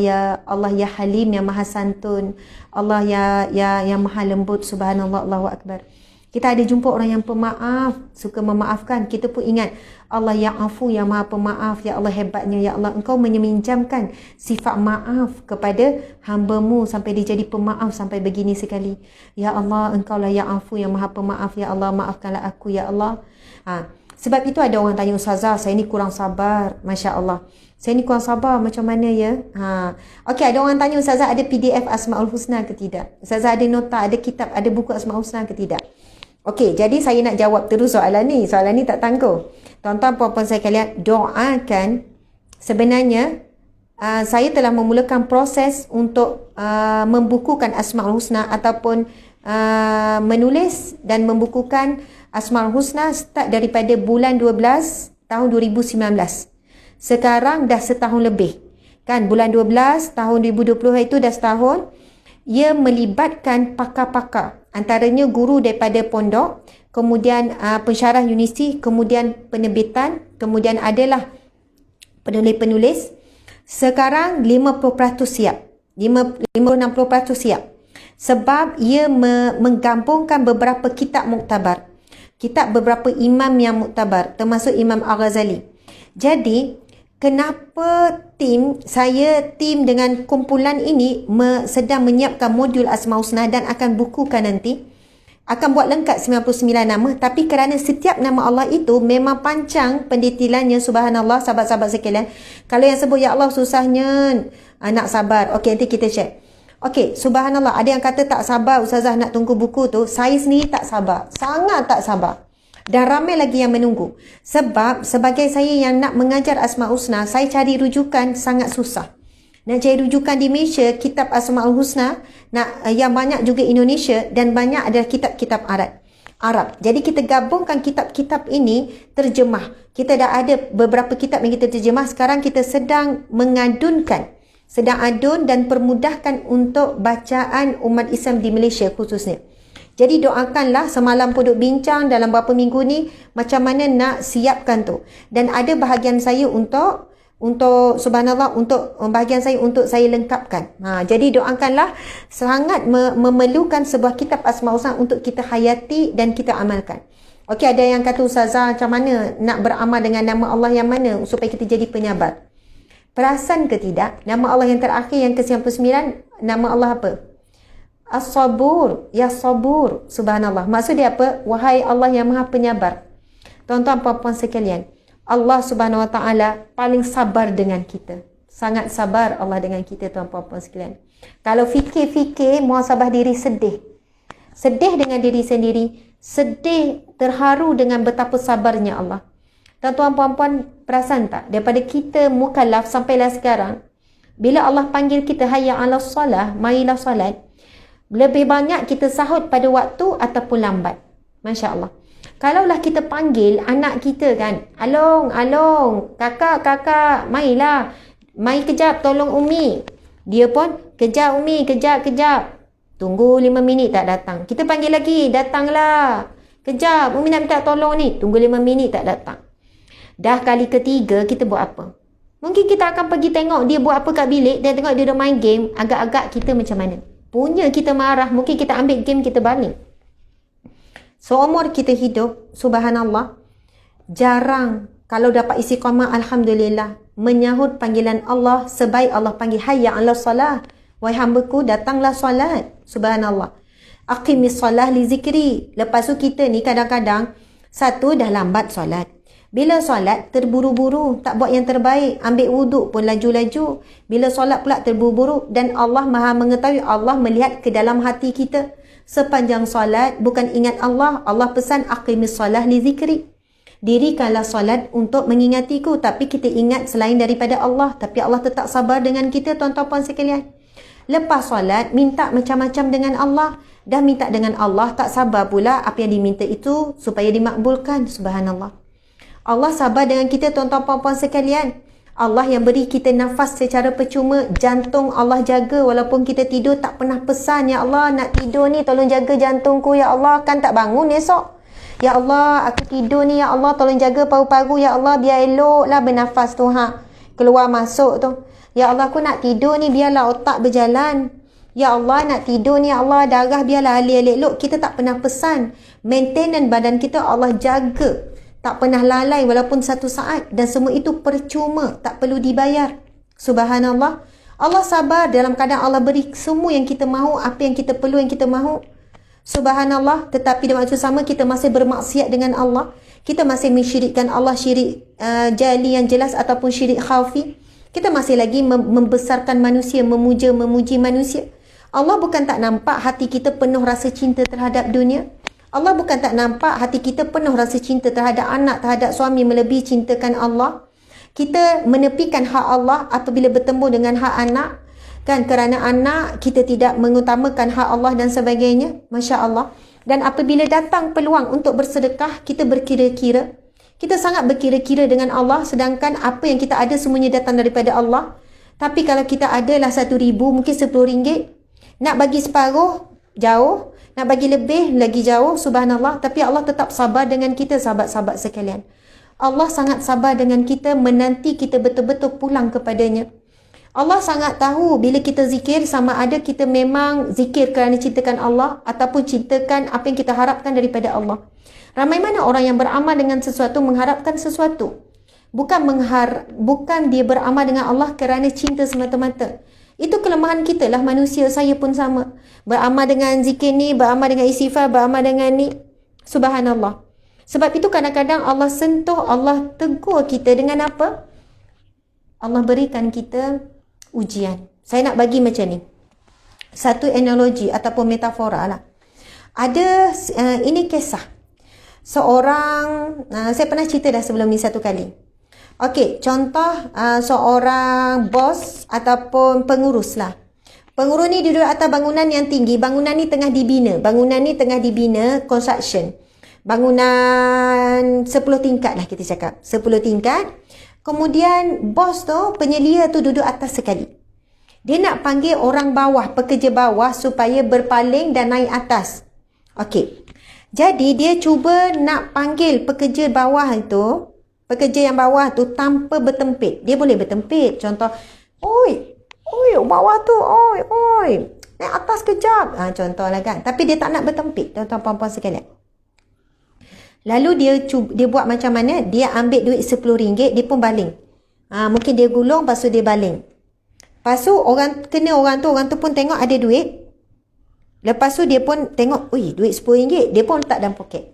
[SPEAKER 1] ya Halim yang Maha Santun, Allah yang Maha Lembut. Subhanallah, Allahu Akbar. Kita ada jumpa orang yang pemaaf, suka memaafkan. Kita pun ingat Allah yang Afu, yang Maha Pemaaf. Ya Allah, hebatnya Ya Allah, engkau meminjamkan sifat maaf kepada hamba-Mu sampai dia jadi pemaaf sampai begini sekali. Ya Allah, engkau lah yang Afu, yang Maha Pemaaf. Ya Allah, maafkanlah aku Ya Allah. Sebab itu ada orang tanya, Ustazah, saya ni kurang sabar. Masya Allah, saya ni kurang sabar, macam mana ya? Okey, ada orang tanya, Ustazah ada PDF Asmaul Husna ke tidak? Ustazah ada nota, ada kitab, ada buku Asmaul Husna ke tidak? Okey, jadi saya nak jawab terus soalan ni. Soalan ni tak tangguh. Tuan-tuan, puan-puan saya kalian, doakan. Sebenarnya, saya telah memulakan proses untuk membukukan Asmaul Husna ataupun menulis dan membukukan Asmaul Husna start daripada bulan 12 tahun 2019. Sekarang dah setahun lebih. Kan, bulan 12 tahun 2020 itu dah setahun. Ia melibatkan pakar-pakar. Antaranya guru daripada pondok, kemudian pensyarah universiti, kemudian penerbitan, kemudian adalah penulis-penulis. Sekarang 50% siap. 50-60% siap. Sebab ia menggabungkan beberapa kitab muktabar. Kitab beberapa imam yang muktabar, termasuk Imam Al-Ghazali. Jadi, kenapa tim dengan kumpulan ini sedang menyiapkan modul Asmaul Husna dan akan bukukan nanti, akan buat lengkap 99 nama, tapi kerana setiap nama Allah itu memang panjang pendetilannya. Subhanallah, sahabat-sahabat sekalian. Kalau yang sebut Ya Allah susahnya, nak sabar. Okey, nanti kita check. Okey, subhanallah, ada yang kata tak sabar Ustazah nak tunggu buku tu. Saya sendiri tak sabar, sangat tak sabar. Dan ramai lagi yang menunggu. Sebab sebagai saya yang nak mengajar Asmaul Husna, saya cari rujukan sangat susah. Nak cari rujukan di Malaysia, kitab Asmaul Husna, yang banyak juga Indonesia dan banyak adalah kitab-kitab Arab. Jadi kita gabungkan kitab-kitab ini terjemah. Kita dah ada beberapa kitab yang kita terjemah. Sekarang kita sedang adun dan permudahkan untuk bacaan umat Islam di Malaysia khususnya. Jadi doakanlah, semalam pun duk bincang dalam beberapa minggu ni macam mana nak siapkan tu. Dan ada bahagian saya untuk subhanallah, untuk bahagian saya untuk saya lengkapkan. Jadi doakanlah, sangat memerlukan sebuah kitab Asmaul Husna untuk kita hayati dan kita amalkan. Okey, ada yang kata Ustazah macam mana nak beramal dengan nama Allah yang mana supaya kita jadi penyabar? Perasan ke tidak, nama Allah yang terakhir yang ke-99, nama Allah apa? As-Sabur, Ya Sabur. Subhanallah. Maksud dia apa? Wahai Allah yang Maha Penyabar. Tuan-tuan, puan-puan sekalian, Allah Subhanahu Wa Ta'ala paling sabar dengan kita. Sangat sabar Allah dengan kita, tuan-tuan, puan sekalian. Kalau fikir-fikir, muhasabah diri sedih. Sedih dengan diri sendiri. Sedih, terharu dengan betapa sabarnya Allah. Tuan-tuan, puan-puan, perasan tak? Daripada kita mukallaf sampailah sekarang, bila Allah panggil kita, hayya ala salah, marilah salat, lebih banyak kita sahut pada waktu ataupun lambat. Masya Allah. Kalaulah kita panggil anak kita kan, Along, Along, kakak, mailah. Mai kejap, tolong Umi. Dia pun, kejap Umi, kejap. Tunggu 5 minit tak datang. Kita panggil lagi, datanglah. Kejap, Umi nak minta tolong ni. Tunggu 5 minit tak datang. Dah kali ketiga, kita buat apa? Mungkin kita akan pergi tengok dia buat apa kat bilik, dan tengok dia dah main game, agak-agak kita macam mana? Punya kita marah, mungkin kita ambil game, kita baling. Seumur kita hidup, subhanallah, jarang kalau dapat istiqamah, alhamdulillah, menyahut panggilan Allah sebaik Allah panggil, hayya 'alas salah, wahai hambaku, datanglah solat. Subhanallah. Aqimis salah li zikri. Lepas tu kita ni kadang-kadang, satu dah lambat solat. Bila solat terburu-buru, tak buat yang terbaik, ambil wuduk pun laju-laju. Bila solat pula terburu-buru, dan Allah Maha mengetahui, Allah melihat ke dalam hati kita. Sepanjang solat bukan ingat Allah, Allah pesan aqimis salah li zikri. Dirikanlah solat untuk mengingatiku, tapi kita ingat selain daripada Allah, tapi Allah tetap sabar dengan kita, tuan-tuan puan sekalian. Lepas solat, minta macam-macam dengan Allah. Dah minta dengan Allah, tak sabar pula apa yang diminta itu supaya dimakbulkan. Subhanallah. Allah sabar dengan kita, tuan-tuan puan-puan sekalian. Allah yang beri kita nafas secara percuma, jantung Allah jaga walaupun kita tidur, tak pernah pesan, ya Allah nak tidur ni tolong jaga jantungku, ya Allah kan tak bangun esok. Ya Allah aku tidur ni, ya Allah tolong jaga paru-paru, ya Allah biar eloklah bernafas tu, keluar masuk tu. Ya Allah aku nak tidur ni, biarlah otak berjalan. Ya Allah nak tidur ni, ya Allah darah biarlah alir elok. Kita tak pernah pesan. Maintenance badan kita Allah jaga. Tak pernah lalai walaupun 1 saat. Dan semua itu percuma. Tak perlu dibayar. Subhanallah. Allah sabar dalam keadaan Allah beri semua yang kita mahu. Apa yang kita perlu, yang kita mahu. Subhanallah. Tetapi di waktu sama kita masih bermaksiat dengan Allah. Kita masih mensyirikkan Allah. Syirik jali yang jelas ataupun syirik khafi. Kita masih lagi membesarkan manusia. Memuji manusia. Allah bukan tak nampak hati kita penuh rasa cinta terhadap dunia. Allah bukan tak nampak hati kita penuh rasa cinta terhadap anak, terhadap suami, melebihi cintakan Allah. Kita menepikan hak Allah apabila bertemu dengan hak anak. Kan kerana anak kita tidak mengutamakan hak Allah dan sebagainya. Masya Allah. Dan apabila datang peluang untuk bersedekah, kita berkira-kira. Kita sangat berkira-kira dengan Allah, sedangkan apa yang kita ada semuanya datang daripada Allah. Tapi kalau kita adalah 1,000, mungkin RM10. Nak bagi separuh, jauh. Nak bagi lebih, lagi jauh, subhanallah. Tapi Allah tetap sabar dengan kita, sahabat-sahabat sekalian. Allah sangat sabar dengan kita, menanti kita betul-betul pulang kepadanya. Allah sangat tahu bila kita zikir, sama ada kita memang zikir kerana cintakan Allah, ataupun cintakan apa yang kita harapkan daripada Allah. Ramai mana orang yang beramal dengan sesuatu, mengharapkan sesuatu. Bukan dia beramal dengan Allah kerana cinta semata-mata. Itu kelemahan kita lah, manusia, saya pun sama. Beramal dengan zikir ni, beramal dengan istighfar, beramal dengan ni. Subhanallah. Sebab itu kadang-kadang Allah sentuh, Allah tegur kita dengan apa? Allah berikan kita ujian. Saya nak bagi macam ni. Satu analogi ataupun metafora lah. Ada, ini kisah. Seorang, saya pernah cerita dah sebelum ni satu kali. Okey, contoh seorang bos ataupun pengurus lah. Pengurus ni duduk atas bangunan yang tinggi. Bangunan ni tengah dibina. Construction. Bangunan 10 tingkat lah kita cakap. 10 tingkat. Kemudian bos tu, penyelia tu duduk atas sekali. Dia nak panggil orang bawah, pekerja bawah supaya berpaling dan naik atas. Okey. Jadi dia cuba nak panggil pekerja bawah itu, pekerja yang bawah tu tanpa bertempit. Dia boleh bertempit. Contoh, oi, bawah tu, oi, naik atas kejap. Contohlah kan. Tapi dia tak nak bertempit, tuan-tuan puan-puan sekalian. Lalu dia buat macam mana? Dia ambil duit RM10, dia pun baling. Mungkin dia gulung, lepas tu dia baling. Lepas tu orang tu pun tengok ada duit. Lepas tu dia pun tengok, duit RM10, dia pun letak dalam poket.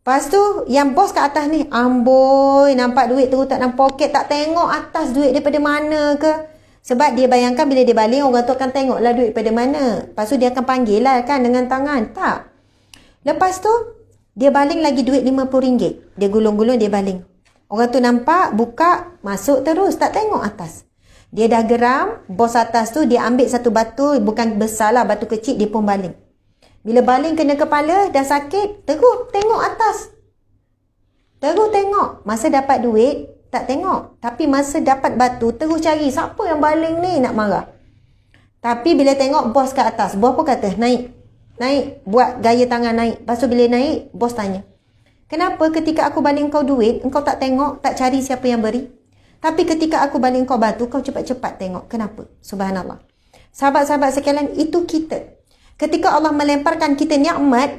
[SPEAKER 1] Lepas tu, yang bos kat atas ni, amboi, nampak duit tu tak dalam poket, tak tengok atas duit daripada mana ke. Sebab dia bayangkan bila dia baling, orang tu akan tengoklah duit daripada mana. Lepas tu dia akan panggil lah kan dengan tangan. Tak. Lepas tu, dia baling lagi duit RM50. Dia gulung-gulung, dia baling. Orang tu nampak, buka, masuk terus, tak tengok atas. Dia dah geram, bos atas tu, dia ambil satu batu, bukan besar lah, batu kecil, dia pun baling. Bila baling kena kepala, dah sakit, terus tengok atas. Terus tengok. Masa dapat duit, tak tengok. Tapi masa dapat batu, terus cari siapa yang baling ni, nak marah. Tapi bila tengok bos kat atas, bos pun kata, naik. Naik, buat gaya tangan naik. Lepas tu bila naik, bos tanya, kenapa ketika aku baling kau duit, engkau tak tengok, tak cari siapa yang beri? Tapi ketika aku baling kau batu, kau cepat-cepat tengok. Kenapa? Subhanallah. Sahabat-sahabat sekalian, itu kita. Ketika Allah melemparkan kita nikmat,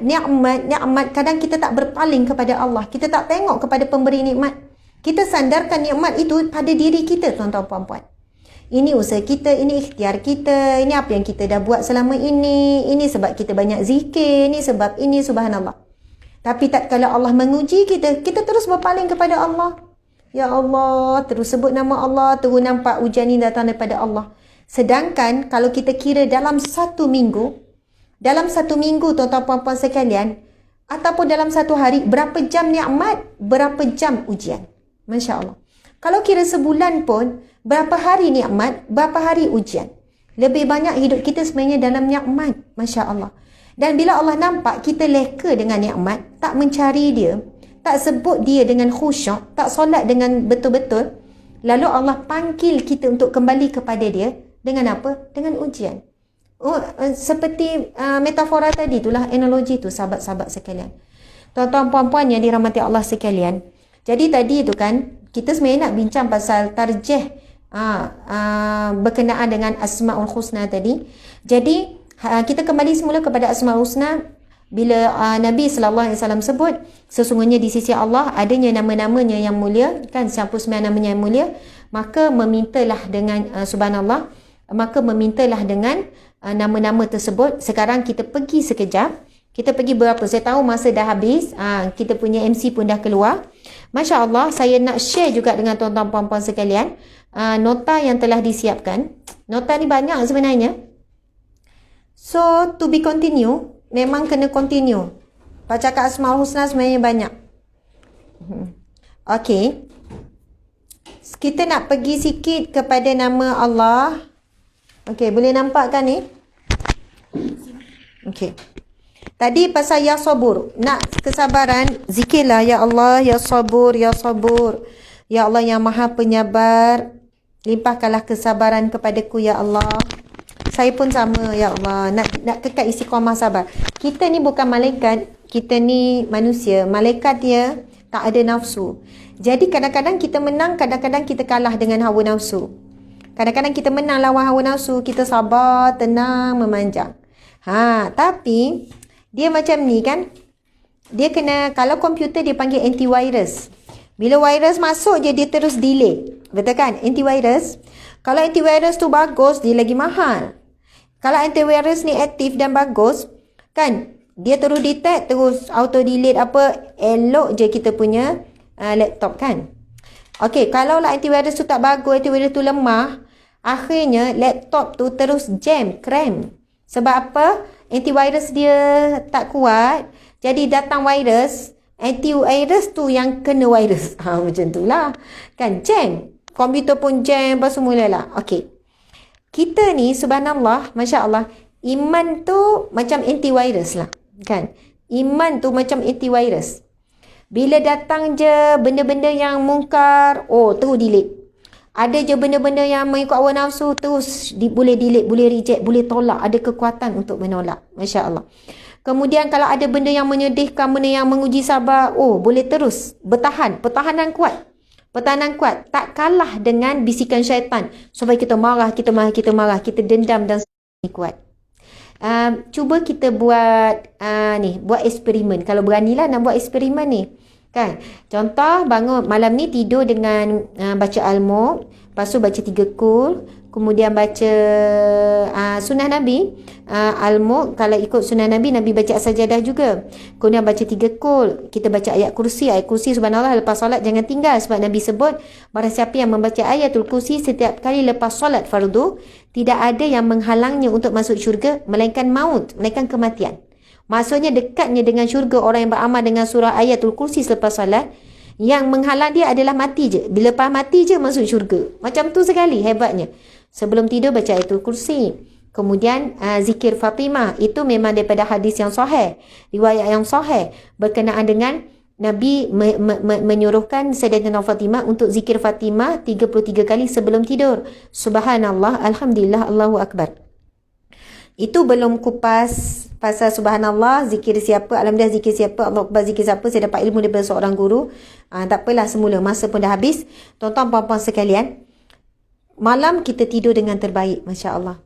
[SPEAKER 1] kadang kita tak berpaling kepada Allah. Kita tak tengok kepada pemberi nikmat. Kita sandarkan nikmat itu pada diri kita, tuan-tuan puan-puan. Ini usaha kita, ini ikhtiar kita, ini apa yang kita dah buat selama ini sebab kita banyak zikir, ini sebab ini, subhanallah. Tapi tak kala Allah menguji kita, kita terus berpaling kepada Allah. Ya Allah, terus sebut nama Allah, terus nampak ujian ini datang daripada Allah. Sedangkan kalau kita kira dalam satu minggu, tuan-tuan puan-puan sekalian, ataupun dalam satu hari, berapa jam nikmat, berapa jam ujian. Masya Allah. Kalau kira sebulan pun, berapa hari nikmat, berapa hari ujian. Lebih banyak hidup kita sebenarnya dalam nikmat. Masya Allah. Dan bila Allah nampak kita leka dengan nikmat, tak mencari dia, tak sebut dia dengan khusyuk, tak solat dengan betul-betul, lalu Allah panggil kita untuk kembali kepada dia dengan apa? Dengan ujian. Seperti metafora tadi, itulah analogi tu, sahabat-sahabat sekalian. Tuan-tuan puan-puan yang dirahmati Allah sekalian. Jadi tadi tu kan, kita sebenarnya nak bincang pasal tarjih berkenaan dengan Asmaul Husna tadi. Jadi kita kembali semula kepada Asmaul Husna. Bila Nabi SAW sebut, sesungguhnya di sisi Allah adanya nama-namanya yang mulia, kan, 99 namanya yang mulia, maka memintalah dengan subhanallah, maka memintalah dengan nama-nama tersebut. Sekarang kita pergi sekejap. Kita pergi berapa? Saya tahu masa dah habis. Kita punya MC pun dah keluar. Masya Allah, saya nak share juga dengan tuan-tuan puan-puan sekalian nota yang telah disiapkan. Nota ni banyak sebenarnya. So, to be continue, memang kena continue. Baca Asmaul Husna sebenarnya banyak. Okey. Kita nak pergi sikit kepada nama Allah. Okey, boleh nampak kan ni? Okey. Tadi pasal ya sabur, nak kesabaran, zikirlah ya Allah, ya sabur, ya sabur. Ya Allah yang maha penyabar, limpahkanlah kesabaran kepadaku ya Allah. Saya pun sama ya Allah, nak kekal istiqamah sabar. Kita ni bukan malaikat, kita ni manusia. Malaikat dia tak ada nafsu. Jadi kadang-kadang kita menang, kadang-kadang kita kalah dengan hawa nafsu. Kadang-kadang kita menang lawan hawa nafsu, kita sabar, tenang, memanjang. Tapi dia macam ni kan, dia kena, kalau komputer dia panggil antivirus. Bila virus masuk je, dia terus delete. Betul kan? Antivirus. Kalau antivirus tu bagus, dia lagi mahal. Kalau antivirus ni aktif dan bagus, kan, dia terus detect, terus auto delete apa, elok je kita punya laptop kan. Okey, kalau lah antivirus tu tak bagus, antivirus tu lemah, akhirnya laptop tu terus jam, cram. Sebab apa? Antivirus dia tak kuat. Jadi datang virus, antivirus tu yang kena virus. Macam tu lah. Kan, jam. Komputer pun jam, apa semulalah. Okey. Kita ni, subhanallah, Masya Allah, iman tu macam antivirus lah. Kan? Iman tu macam antivirus. Bila datang je benda-benda yang mungkar, terus delete. Ada je benda-benda yang mengikut hawa nafsu, terus boleh delete, boleh reject, boleh tolak. Ada kekuatan untuk menolak. Masya Allah. Kemudian kalau ada benda yang menyedihkan, benda yang menguji sabar, boleh terus bertahan. Pertahanan kuat. Pertahanan kuat. Tak kalah dengan bisikan syaitan. Supaya kita marah, kita kita dendam dan kuat. Cuba kita buat buat eksperimen. Kalau beranilah nak buat eksperimen ni. Kan? Contoh, bangun malam ni tidur dengan baca Al-Mulk, lepas tu baca 3 kul, kemudian baca sunnah Nabi. Al-Mulk, kalau ikut sunnah Nabi, Nabi baca As-Sajadah juga. Kemudian baca 3 kul, kita baca ayat kursi. Ayat kursi subhanallah lepas solat jangan tinggal, sebab Nabi sebut, barang siapa yang membaca ayatul kursi setiap kali lepas solat fardu, tidak ada yang menghalangnya untuk masuk syurga, melainkan maut, melainkan kematian. Maksudnya dekatnya dengan syurga orang yang beramal dengan surah ayatul kursi selepas salat, yang menghalang dia adalah mati je. Bila lepas mati je masuk syurga. Macam tu sekali hebatnya. Sebelum tidur baca ayatul kursi. Kemudian zikir Fatimah, itu memang daripada hadis yang sahih, riwayat yang sahih berkenaan dengan Nabi menyuruhkan Sayyidatina Fatimah untuk zikir Fatimah 33 kali sebelum tidur. Subhanallah, Alhamdulillah, Allahu Akbar. Itu belum kupas pasal subhanallah, zikir siapa, alhamdulillah zikir siapa, Allah Akbar zikir siapa. Saya dapat ilmu daripada seorang guru. Tak apalah, semula masa pun dah habis. Tuan-tuan puan-puan sekalian, malam kita tidur dengan terbaik, Masya Allah.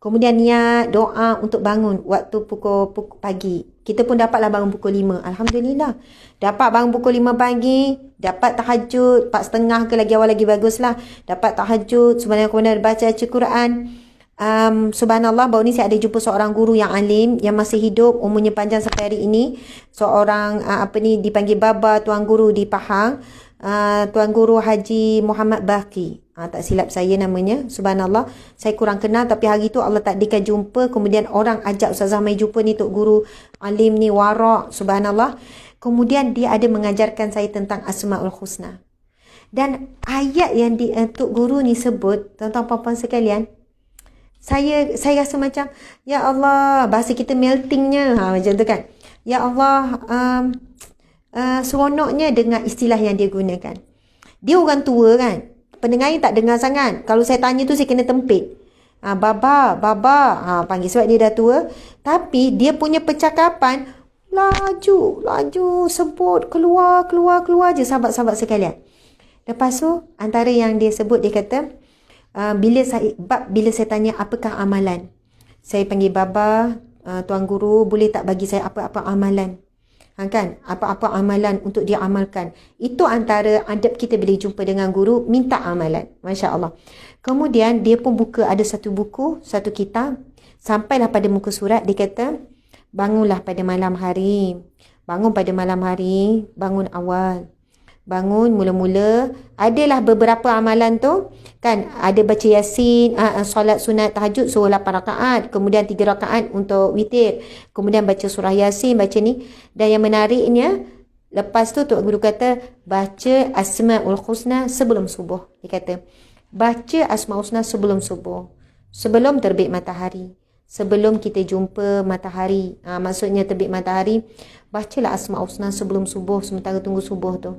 [SPEAKER 1] Kemudian niat doa untuk bangun waktu pukul pagi. Kita pun dapatlah bangun pukul 5. Alhamdulillah. Dapat bangun pukul 5 pagi. Dapat tahajud. 4:30 ke lagi awal lagi baguslah. Dapat tahajud. Sebenarnya kemudian baca Al-Quran. Subhanallah, baru ni saya ada jumpa seorang guru yang alim, yang masih hidup, umurnya panjang sampai hari ini. Seorang dipanggil Baba, Tuan Guru di Pahang. Tuan Guru Haji Muhammad Baqi. Tak silap saya namanya. Subhanallah, saya kurang kenal, tapi hari tu Allah takdirkan jumpa. Kemudian orang ajak Ustazah mai jumpa ni Tok Guru alim ni, warak. Subhanallah. Kemudian dia ada mengajarkan saya tentang Asmaul Husna. Dan ayat yang Tok Guru ni sebut, tuan-tuan puan-puan sekalian, saya rasa macam, ya Allah, bahasa kita meltingnya, macam tu kan. Ya Allah, seronoknya dengan istilah yang dia gunakan. Dia orang tua kan, pendengar tak dengar sangat. Kalau saya tanya tu saya kena tempit. Baba, panggil sebab dia dah tua. Tapi dia punya percakapan laju sebut keluar je, sahabat-sahabat sekalian. Lepas tu antara yang dia sebut, dia kata, bila saya tanya apakah amalan, saya panggil Baba, Tuan Guru, boleh tak bagi saya apa-apa amalan? Kan? Apa-apa amalan untuk dia amalkan. Itu antara adab kita bila jumpa dengan guru, minta amalan. Masya Allah. Kemudian dia pun buka, ada satu buku, satu kitab. Sampailah pada muka surat, dia kata, bangunlah pada malam hari. Bangun pada malam hari, bangun awal. Bangun mula-mula, adalah beberapa amalan tu kan, ada baca Yasin, solat sunat tahajud suruh 8 rakaat, kemudian 3 rakaat untuk witir, kemudian baca surah Yasin, baca ni. Dan yang menariknya, lepas tu Tok Guru kata baca Asmaul Husna sebelum subuh. Dia kata baca Asmaul Husna sebelum subuh, sebelum terbit matahari, sebelum kita jumpa matahari. Maksudnya terbit matahari, bacalah Asmaul Husna sebelum subuh, sementara tunggu subuh tu.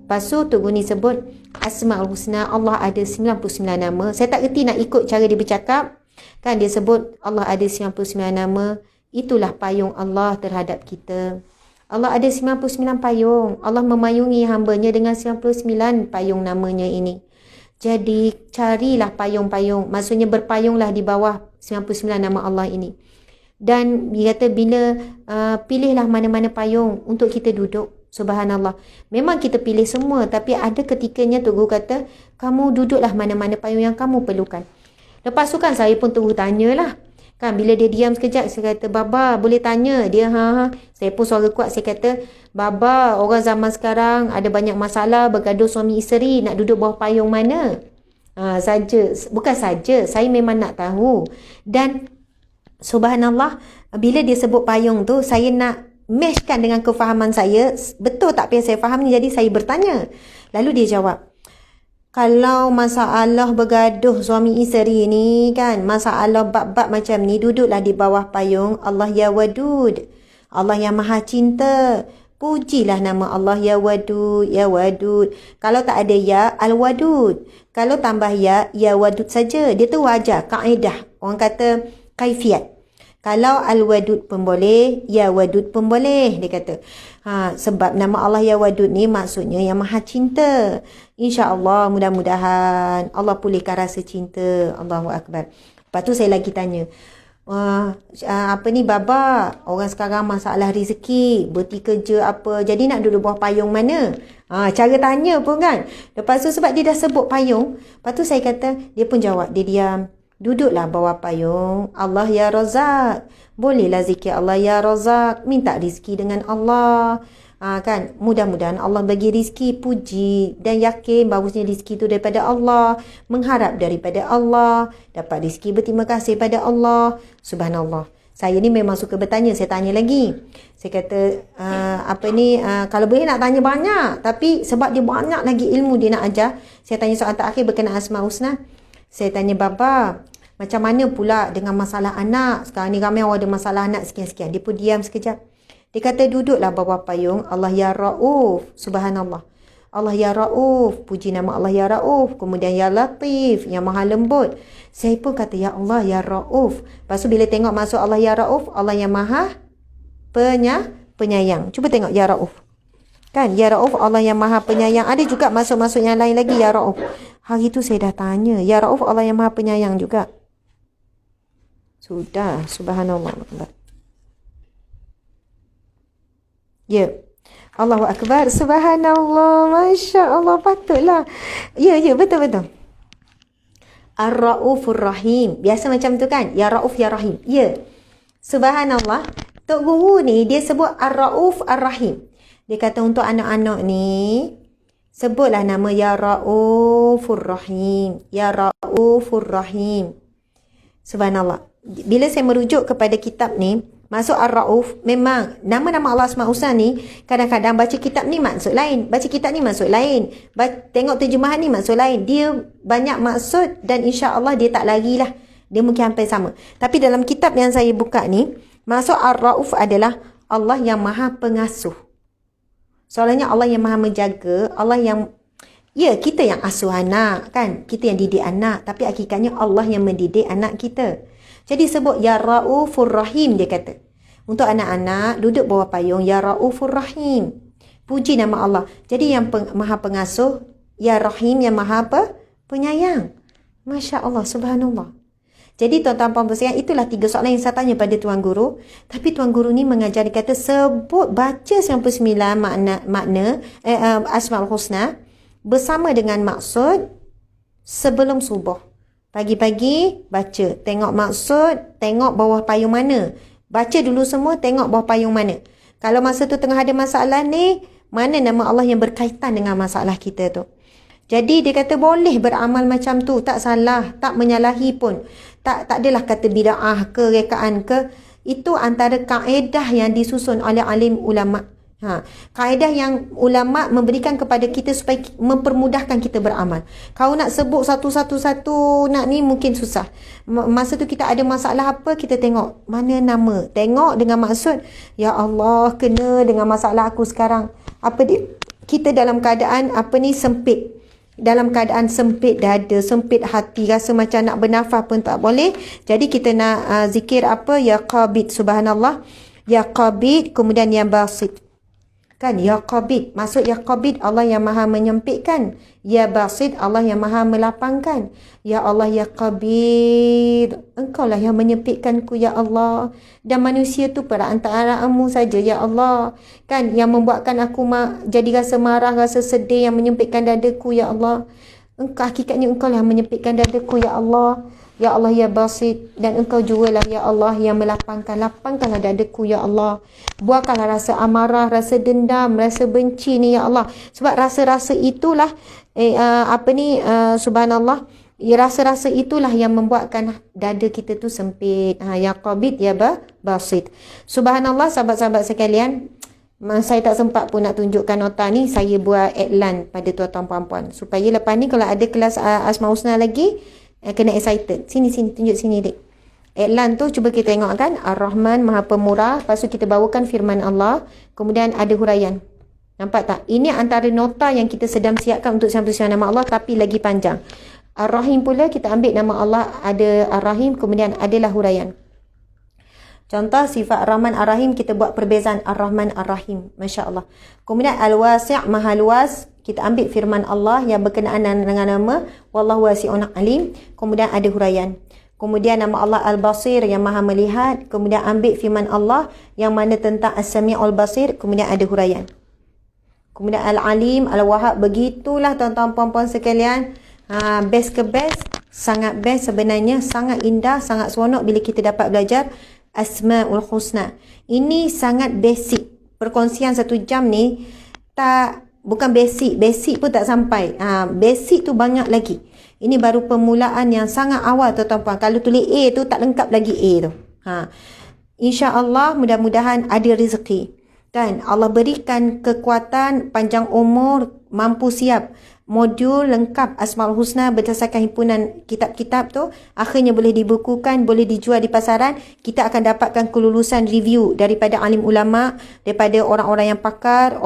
[SPEAKER 1] Lepas tu Tok Guru ni sebut Asmaul Husna, Allah ada 99 nama. Saya tak kerti nak ikut cara dia bercakap. Kan dia sebut Allah ada 99 nama. Itulah payung Allah terhadap kita. Allah ada 99 payung. Allah memayungi hambanya dengan 99 payung namanya ini. Jadi carilah payung-payung. Maksudnya berpayunglah di bawah 99 nama Allah ini. Dan dia kata bila pilihlah mana-mana payung untuk kita duduk. Subhanallah. Memang kita pilih semua, tapi ada ketikanya Tok Guru kata, kamu duduklah mana-mana payung yang kamu perlukan. Lepas tu kan saya pun terus tanyalah. Kan bila dia diam sekejap, saya kata, Baba boleh tanya? Dia Saya pun suara kuat, saya kata, Baba, orang zaman sekarang ada banyak masalah, bergaduh suami isteri, nak duduk bawah payung mana? Bukan saja, saya memang nak tahu. Dan subhanallah, bila dia sebut payung tu, saya nak matchkan dengan kefahaman saya, betul tak apa yang saya faham ni, jadi saya bertanya. Lalu dia jawab, kalau masalah bergaduh suami isteri ni kan, masalah bab-bab macam ni, duduklah di bawah payung Allah ya Wadud, Allah yang maha cinta. Pujilah nama Allah ya Wadud, ya Wadud. Kalau tak ada ya, Al-Wadud. Kalau tambah ya, ya Wadud saja. Dia tu wajar, kaedah. Orang kata kaifiat. Kalau Al-Wadud pun boleh, Ya Wadud pun boleh, dia kata. Sebab nama Allah Ya Wadud ni maksudnya yang maha cinta. InsyaAllah, mudah-mudahan Allah pulihkan rasa cinta. Allahu Akbar. Lepas tu saya lagi tanya, Baba, orang sekarang masalah rezeki, berhenti kerja apa, jadi nak duduk bawah payung mana? Cara tanya pun kan. Lepas tu sebab dia dah sebut payung, lepas tu saya kata, dia pun jawab, dia diam. Duduklah bawah payung Allah ya Razak. Bolehlah zikir Allah ya Razak, minta rezeki dengan Allah. Kan, mudah-mudahan Allah bagi rezeki, puji dan yakin bagusnya rezeki itu daripada Allah, mengharap daripada Allah, dapat rezeki berterima kasih pada Allah. Subhanallah. Saya ni memang suka bertanya, saya tanya lagi. Saya kata kalau boleh nak tanya banyak, tapi sebab dia banyak lagi ilmu dia nak ajar, saya tanya soalan terakhir berkenaan Asmaul Husna. Saya tanya, Baba, Macam mana pula dengan masalah anak? Sekarang ni ramai orang ada masalah anak sekian-sekian. Dia pun diam sekejap. Dia kata duduklah bawah payung. Allah ya Rauf. Subhanallah. Allah ya Rauf. Puji nama Allah ya Rauf. Kemudian ya Latif. Yang maha lembut. Saya pun kata ya Allah ya Rauf. Lepas tu bila tengok masuk Allah ya Rauf. Allah yang maha penyayang. Cuba tengok ya Rauf. Kan ya Rauf Allah yang maha penyayang. Ada juga masuk-masuk yang lain lagi ya Rauf. Hari tu saya dah tanya. Ya Rauf Allah yang maha penyayang juga. Sudah. Subhanallah. Ya. Allahu Akbar. Subhanallah. Masya Allah. Patutlah. Ya, betul-betul. Ar-Raufur Rahim. Biasa macam tu kan? Ya Rauf, Ya Rahim. Ya. Subhanallah. Tok Guru ni dia sebut Ar-Rauf Ar-Rahim. Dia kata untuk anak-anak ni, sebutlah nama Ya Raufur Rahim. Ya Raufur Rahim. Subhanallah. Bila saya merujuk kepada kitab ni, masuk Ar-Rauf, memang nama-nama Allah Asmaul Husna ni, kadang-kadang baca kitab ni maksud lain. Baca kitab ni maksud lain. Tengok terjemahan ni maksud lain. Dia banyak maksud dan insya-Allah dia tak larilah. Dia mungkin hampir sama. Tapi dalam kitab yang saya buka ni, maksud Ar-Rauf adalah Allah yang maha pengasuh. Soalnya Allah yang maha menjaga, Allah yang, ya kita yang asuh anak kan, kita yang didik anak, tapi hakikatnya Allah yang mendidik anak kita. Jadi sebut Ya Raufur Rahim, dia kata. Untuk anak-anak, duduk bawah payung Ya Raufur Rahim. Puji nama Allah. Jadi yang maha pengasuh, Ya Rahim yang maha penyayang. Masya Allah, subhanallah. Jadi tuan-tuan puan-puan sekalian, itulah 3 soalan yang saya tanya pada Tuan Guru. Tapi Tuan Guru ni mengajar, dia kata sebut, baca 99 makna Asmaul Husna bersama dengan maksud sebelum subuh. Pagi-pagi baca, tengok maksud, tengok bawah payung mana. Baca dulu semua, tengok bawah payung mana. Kalau masa tu tengah ada masalah ni, mana nama Allah yang berkaitan dengan masalah kita tu. Jadi dia kata boleh beramal macam tu, tak salah, tak menyalahi pun. Tak adalah kata bid'ah ke, rekaan ke. Itu antara kaedah yang disusun oleh alim ulama. Kaedah yang ulama memberikan kepada kita supaya mempermudahkan kita beramal. Kalau nak sebut satu-satu nak ni mungkin susah. Masa tu kita ada masalah apa, kita tengok mana nama. Tengok dengan maksud, ya Allah, kena dengan masalah aku sekarang. Apa dia? Kita dalam keadaan sempit. Dalam keadaan sempit dada, sempit hati, rasa macam nak bernafas pun tak boleh. Jadi kita nak zikir apa? Ya Qabid, subhanallah. Ya Qabid, kemudian Ya Basit. Kan, Ya Qabid. Maksud Ya Qabid, Allah yang maha menyempitkan. Ya Basit, Allah yang maha melapangkan. Ya Allah, Ya Qabid, Engkau lah yang menyempitkanku, Ya Allah. Dan manusia tu perantara-Mu saja, Ya Allah. Kan, yang membuatkan aku jadi rasa marah, rasa sedih, yang menyempitkan dadaku, Ya Allah. Hakikatnya Engkau lah yang menyempitkan dadaku, Ya Allah. Ya Allah, Ya Basit, dan Engkau jugalah, Ya Allah, yang melapangkan. Lapangkanlah dadaku, Ya Allah. Buatkanlah rasa amarah, rasa dendam, rasa benci ni, Ya Allah. Sebab rasa-rasa itulah, subhanallah, rasa-rasa itulah yang membuatkan dada kita tu sempit. Ya Qabid, Ya Basit. Subhanallah, sahabat-sahabat sekalian, saya tak sempat pun nak tunjukkan nota ni. Saya buat iklan pada tuan-tuan puan-puan, supaya lepas ni kalau ada kelas Asmaul Husna lagi, kena excited. Sini, tunjuk sini, dek. Iklan tu cuba kita tengok kan. Ar-Rahman, Maha Pemurah. Lepas tu kita bawakan firman Allah. Kemudian ada huraian. Nampak tak? Ini antara nota yang kita sedang siapkan untuk 99 nama Allah, tapi lagi panjang. Ar-Rahim pula kita ambil nama Allah, ada Ar-Rahim, kemudian adalah huraian. Contoh sifat Ar-Rahman Ar-Rahim, kita buat perbezaan Ar-Rahman Ar-Rahim. Masya Allah. Kemudian Al-Wasi' Maha Luas, kita ambil firman Allah yang berkenaan dengan nama Wallahu Wasi'un Alim. Kemudian ada huraian. Kemudian nama Allah Al-Basir yang maha melihat. Kemudian ambil firman Allah yang mana tentang As-Sami'ul Basir. Kemudian ada huraian. Kemudian Al-Alim, Al-Wahhab. Begitulah tuan-tuan puan-puan sekalian. Best ke best. Sangat best sebenarnya. Sangat indah, sangat seronok bila kita dapat belajar Asmaul Husna. Ini sangat basic. Perkongsian 1 jam ni bukan basic pun tak sampai. Basic tu banyak lagi. Ini baru permulaan yang sangat awal tuan-tuan. Kalau tulis A tu tak lengkap lagi A tu. InsyaAllah mudah-mudahan ada rezeki. Kan? Allah berikan kekuatan, panjang umur, mampu siap. modul lengkap Asmaul Husna berdasarkan himpunan kitab-kitab tu akhirnya boleh dibukukan, boleh dijual di pasaran, kita akan dapatkan kelulusan review daripada alim ulama, daripada orang-orang yang pakar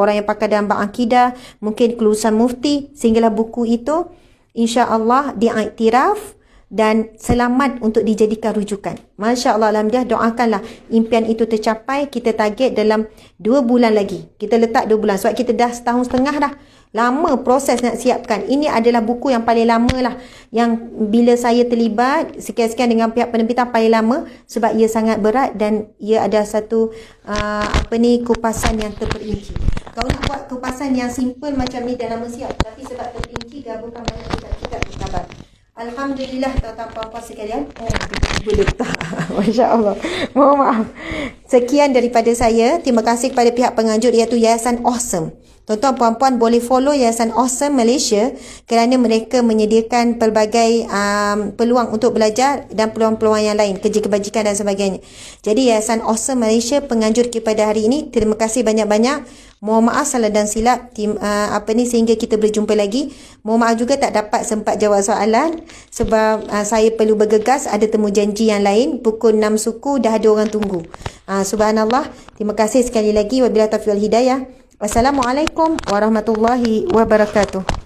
[SPEAKER 1] dalam bab akidah, mungkin kelulusan mufti, sehinggalah buku itu insya-Allah diiktiraf dan selamat untuk dijadikan rujukan. Masya Allah, alhamdulillah, doakanlah impian itu tercapai. Kita target dalam 2 bulan lagi. Kita letak 2 bulan sebab kita dah setahun setengah dah. Lama proses nak siapkan. Ini adalah buku yang paling lama lah. Yang bila saya terlibat sekian-sekian dengan pihak penerbitan paling lama sebab ia sangat berat dan ia ada satu kupasan yang terperinci. Kalau nak buat kupasan yang simple macam ni dah lama siap. Tapi sebab terperinci gabungkan banyak kitab-kitab bersabar. Alhamdulillah tuan-tuan puan-puan sekalian. Boleh tak? Masya Allah. Mohon maaf. Sekian daripada saya. Terima kasih kepada pihak penganjur iaitu Yayasan Awesome. Tuan-tuan puan-puan boleh follow Yayasan Awesome Malaysia kerana mereka menyediakan pelbagai peluang untuk belajar dan peluang-peluang yang lain, kerja kebajikan dan sebagainya. Jadi Yayasan Awesome Malaysia penganjur kepada hari ini. Terima kasih banyak-banyak. Mohon maaf salah dan silap sehingga kita berjumpa lagi. Mohon maaf juga tak dapat sempat jawab soalan sebab saya perlu bergegas, ada temu janji yang lain. Pukul 6 suku dah ada orang tunggu. Subhanallah. Terima kasih sekali lagi. Wabillahi taufiq wal hidayah. Wassalamualaikum warahmatullahi wabarakatuh.